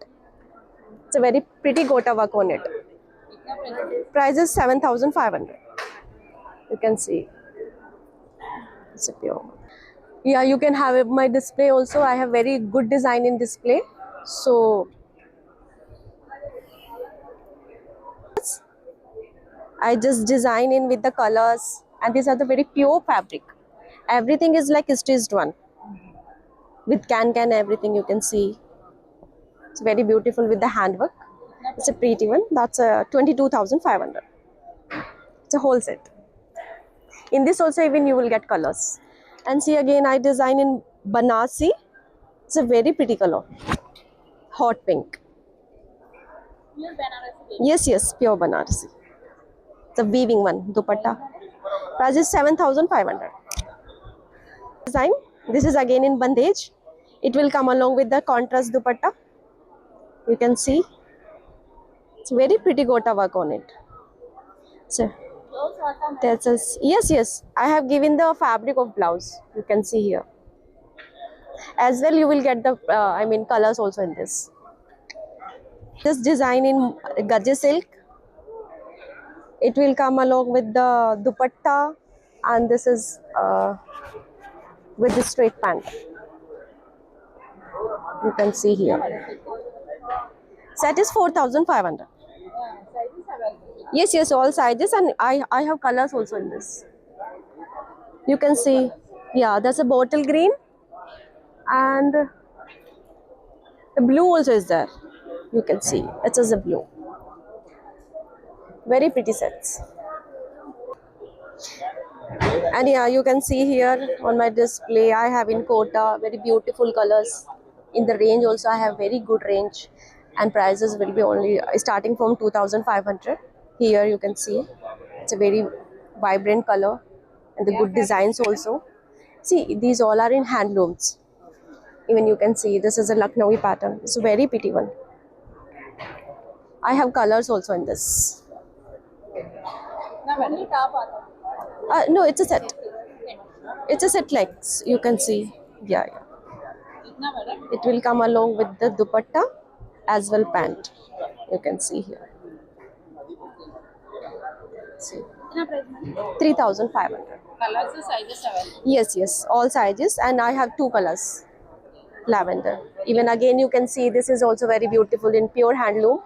It's a very pretty gota work on it. Price is 7,500. You can see. It's a pure. Yeah, you can have my display also. I have very good design in display. So I just design in with the colors, and these are the very pure fabric. Everything is like stitched one with can everything. You can see it's very beautiful with the handwork. It's a pretty one. That's 22,500. It's a whole set. In this also even you will get colors. And see again, I design in Banasi. It's a very pretty color, hot pink. Pure Banarasi. Yes, pure Banarasi. It's a weaving one, dupatta. Price is 7,500. Design. This is again in bandage. It will come along with the contrast dupatta. You can see. It's very pretty gota work on it. So that's a, yes. I have given the fabric of blouse. You can see here. As well, you will get the colors also in this. This design in Gaje silk. It will come along with the dupatta, and this is with the straight pant. You can see here. Set is 4,500. Yes, all sizes, and I have colors also in this. You can see, yeah, there's a bottle green, and the blue also is there. You can see, it is a blue. Very pretty sets. And yeah, you can see here on my display, I have in Kota very beautiful colors. In the range also, I have very good range, and prices will be only starting from 2,500. Here you can see it's a very vibrant color, and the good designs also. See, these all are in handlooms. Even you can see this is a Lucknowi pattern. It's a very pretty one. I have colors also in this. No, it's a set. It's a set legs. You can see. Yeah. It will come along with the dupatta, as well pant. You can see here. See. 3,500. Colors, sizes available. Yes, all sizes, and I have 2 colors. Lavender. Even again, you can see this is also very beautiful in pure handloom.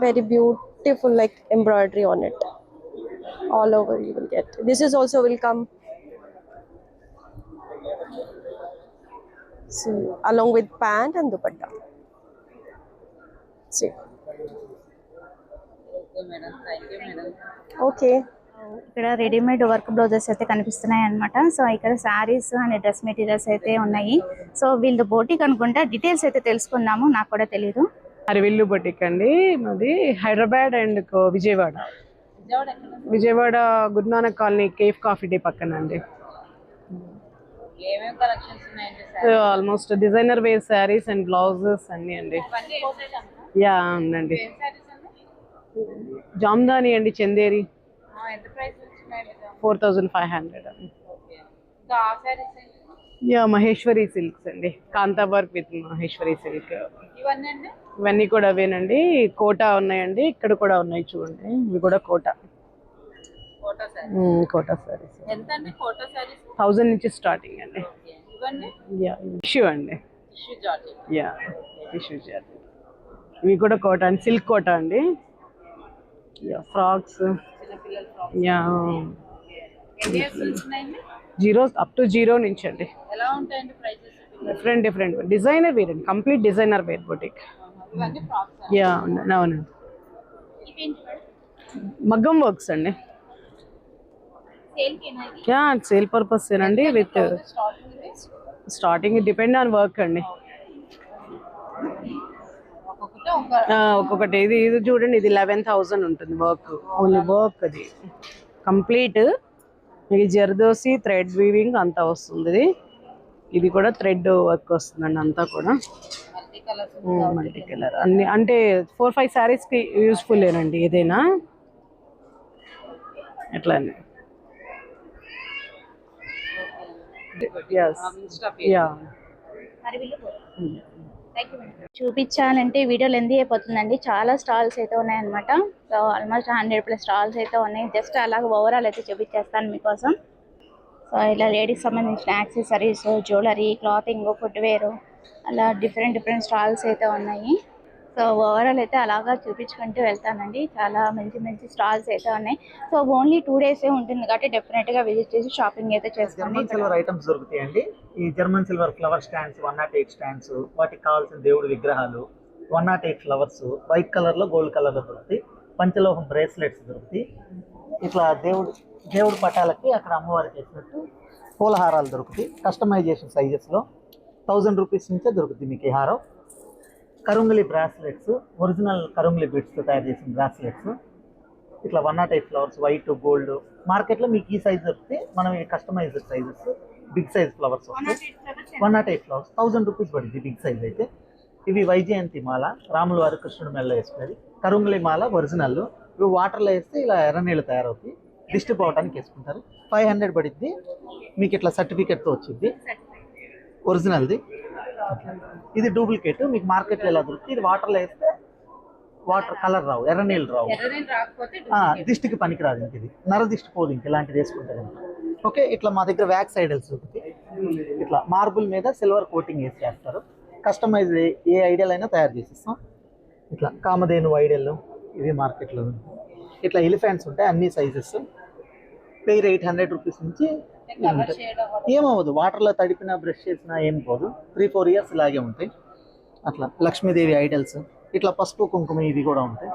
Very beautiful, like embroidery on it. All over you will get. This is also will come. See, along with pant and dupatta. See. Okay, madam. Thank you, madam. Okay. ఇక్కడ readymade work blouses అయితే కనిపిస్తున్నాయి అనమాట. So ఇక్కడ saris and dress materials అయితే ఉన్నాయి. So వీళ్ళు boutique అనుకుంటా. Details అయితే తెలుసుకుందాము, నాకు కూడా తెలియదు. అరవిల్లు బొటిక్ అండి, మాది Hyderabad and Vijayawada. Vijayawada Guru Nanak colony cafe coffee day పక్కన అండి. ఏమేం కలెక్షన్స్ ఉన్నాయండి? Almost designer wear saris and blouses అన్ని అండి. యా ఉందండి. జామ్దాని అండి, చందేరి. ఎంత ప్రైస్ వచ్చినాయి? 4,500 అండి. ఇంకా ఆ సారీస్ యా మహేశ్వరి సిల్క్స్ అండి, కాంతా వర్క్ విత్ మహేశ్వరి సిల్క్. ఇవన్నీ అండి? ఇవన్నీ కూడా అవేనండి. కోటా ఉన్నాయండి, ఇక్కడ కూడా ఉన్నాయి చూడండి. ఇవి కూడా కోటా. కోటా సారీ. కోటా సారీస్ ఎంత అండి కోటా సారీస్? 1000 నుంచి స్టార్టింగ్ అండి. ఇవన్నీ యా టిష్యూ అండి. Tissue georgette. Yeah tissue georgette. ఇవి కూడా కోటా అండి, సిల్క్ కోటా అండి. Yeah frocks. చిన్నపిల్లల ఫ్రాక్స్. యా ఎన్ని ఇయర్స్ నుంచి ఉన్నాయండి? 0 అప్ టు 0 నుంచి అండి. ఎలా ఉంటాయండి ప్రైజెస్? డిఫరెంట్ డిజైనర్ వేర్ అండి, కంప్లీట్ డిజైనర్ వేర్ బొటిక్. ఇవన్నీ ఫ్రాక్స్. యా అవునండి. మగ్గం వర్క్స్ అండి. యా సేల్ పర్పస్ ఏనండి. With starting depend on work అండి. ఒక్కొక్కటి ఇది చూడండి, ఇది 11,000 ఉంటుంది వర్క్. ఓన్లీ వర్క్ అది కంప్లీట్. మీకు జర్దోసి థ్రెడ్ వీవింగ్ అంతా వస్తుంది. ఇది కూడా థ్రెడ్ వర్క్ వస్తుందండి అంతా కూడా. మల్టీ కలర్ అన్ని అంటే 4-5 శారీస్కి యూస్ఫుల్ ఏనండి ఏదైనా. ఎట్లా అండి. యా చూపించాలంటే వీడియో లెంతీ అయిపోతుందండి. చాలా స్టాల్స్ అయితే ఉన్నాయన్నమాట. సో ఆల్మోస్ట్ 100+ స్టాల్స్ అయితే ఉన్నాయి. జస్ట్ అలాగ ఓవరాల్ అయితే చూపించేస్తాను మీకోసం. సో ఇలా లేడీస్ సంబంధించిన యాక్సెసరీస్, జ్యువెలరీ, క్లాతింగ్, ఫుట్వేర్, అలా డిఫరెంట్ స్టాల్స్ అయితే ఉన్నాయి. సో ఓవరాల్ అయితే అలాగా చూపించుకుంటూ వెళ్తానండి. చాలా మంచి స్టాల్స్ అయితే ఉన్నాయి. సో ఓన్లీ 2 days ఉంటుంది కాబట్టి డెఫినెట్గా విజిట్ చేసి షాపింగ్ అయితే చేసుకోండి. జర్మన్ సిల్వర్ ఐటమ్స్ దొరుకుతాయండి. ఈ German silver flower stands, 108 stands, వాటికి కావాల్సిన దేవుడి విగ్రహాలు, 108 ఫ్లవర్స్, వైట్ కలర్లో గోల్డ్ కలర్లో దొరుకుతాయి. పంచలోహం బ్రేస్లెట్స్ దొరుకుతాయి. ఇట్లా దేవుడి పటాలకి అక్కడ అమ్మవారు చేసినట్టు పూలహారాలు దొరుకుతాయి. కస్టమైజేషన్ సైజెస్లో 1000 రూపీస్ నుంచే దొరుకుతుంది మీకు ఈ హారం. కరుంగలి బ్రాస్లెట్స్, ఒరిజినల్ కరుంగలి బీడ్స్తో తయారు చేసిన బ్రాస్లెట్స్. ఇట్లా 108 ఫ్లవర్స్, వైట్ గోల్డ్. మార్కెట్లో మీకు ఈ సైజ్ దొరికితే మనం ఈ customized sizes, big size flowers వస్తాయి. 108 ఫ్లవర్స్ 1000 రూపీస్ పడుతుంది బిగ్ సైజ్ అయితే. ఇవి వైజయంతి మాల, రాముల వారి కృష్ణుడి మెడలో వేసుకునేది. కరుంగలి మాల ఒరిజినల్. ఇవి వాటర్లో వేస్తే ఇలా ఎర్రనీళ్ళు తయారవుతాయి. దిష్టి పోవడానికి వేసుకుంటారు. 500 పడుద్ది. మీకు ఇట్లా సర్టిఫికెట్తో వచ్చింది ఒరిజినల్ది. ఇది డూప్లికేట్, మీకు మార్కెట్లో ఎలా దొరుకుతుంది. ఇది వాటర్లో వేస్తే వాటర్ కలర్ రావు, ఎర్రనీళ్ళు రావు. దిష్టికి పనికిరాదు. ఇంక ఇది నర దిష్టి పోదు ఇంక ఇలాంటిది వేసుకుంటే. ఓకే, ఇట్లా మా దగ్గర వ్యాక్స్ ఐడల్స్ దొరుకుతాయి. ఇట్లా మార్బుల్ మీద సిల్వర్ కోటింగ్ వేసి చేస్తారు. కస్టమైజ్ ఏ ఐడియల్ అయినా తయారు చేసిస్తాం. ఇట్లా కామధేను ఐడియల్ ఇవి మార్కెట్లో. ఇట్లా ఎలిఫెంట్స్ ఉంటాయి అన్ని సైజెస్. పెయిర్ 800 రూపీస్ నుంచి ఏమవ్వదు. వాటర్లో తడిపినా బ్రష్ చేసినా ఏం పోదు. 3-4 years ఇలాగే ఉంటాయి. అట్లా లక్ష్మీదేవి ఐడల్స్, ఇట్లా పసుపు కుంకుమ ఇవి కూడా ఉంటాయి.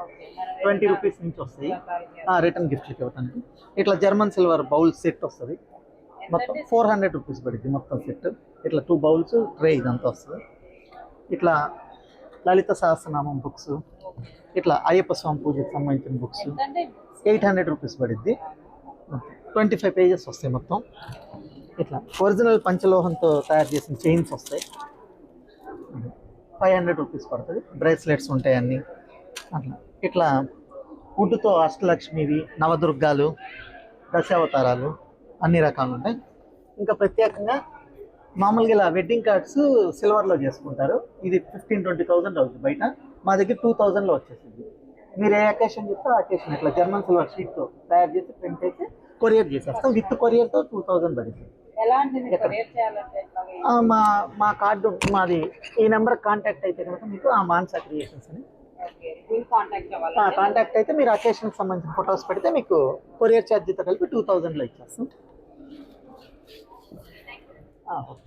20 రూపీస్ నుంచి వస్తాయి రిటర్న్ గిఫ్ట్లకి ఇవ్వడానికి. ఇట్లా జర్మన్ సిల్వర్ బౌల్ సెట్ వస్తుంది. మొత్తం 400 రూపీస్ పడుతుంది మొత్తం సెట్. ఇట్లా 2 బౌల్స్, ట్రే ఇదంతా వస్తుంది. ఇట్లా లలిత సహస్రనామం బుక్స్, ఇట్లా అయ్యప్ప స్వామి పూజకి సంబంధించిన బుక్స్ 800 రూపీస్ పడుద్ది. 25 pages వస్తాయి మొత్తం. ఇట్లా ఒరిజినల్ పంచలోహంతో తయారు చేసిన చైన్స్ వస్తాయి. 500 రూపీస్ పడుతుంది. బ్రేస్లెట్స్ ఉంటాయి అన్నీ. అట్లా ఇట్లా వుడ్తో అష్టలక్ష్మివి, నవదుర్గాలు, దశావతారాలు అన్ని రకాలు ఉంటాయి. ఇంకా ప్రత్యేకంగా మామూలుగా ఇలా వెడ్డింగ్ కార్డ్స్ సిల్వర్లో చేసుకుంటారు. ఇది 15-20,000 అవుతుంది బయట. మా దగ్గర 2,000లో వచ్చేసింది. మీరు ఏ అకేషన్ చెప్తే ఆ అకేషన్ ఇట్లా జర్మన్ సిల్వర్ షీట్తో తయారు చేసి ప్రింట్ అయితే కొరియర్ చేసేస్తాం. విత్ కొరియర్తో 2,000 పడుతుంది. ఎలా అండి కొరియర్ చేయాలంటే ఎట్లాగా? మా కార్డు మాది ఈ నెంబర్ కాంటాక్ట్ అయితే కనుక మీకు ఆ మాన్సా క్రియేషన్స్ అని ఓకే ఫుల్ కాంటాక్ట్ అవ్వాలి. కాంటాక్ట్ అయితే మీరు అకేషన్కి సంబంధించిన ఫొటోస్ పెడితే మీకు కొరియర్ ఛార్జీతో కలిపి 2,000లో ఇచ్చేస్తాం.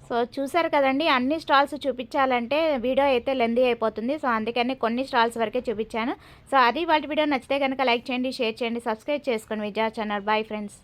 సో చూసారు కదండి, అన్ని స్టాల్స్ చూపించాలంటే వీడియో అయితే లెందీ అయిపోతుంది. సో అందుకని కొన్ని స్టాల్స్ వరకే చూపించాను. సో అది వాళ్ళ వీడియో నచ్చితే కనుక లైక్ చేయండి, షేర్ చేయండి, సబ్స్క్రైబ్ చేసుకోండి విజయ ఛానల్. Bye friends.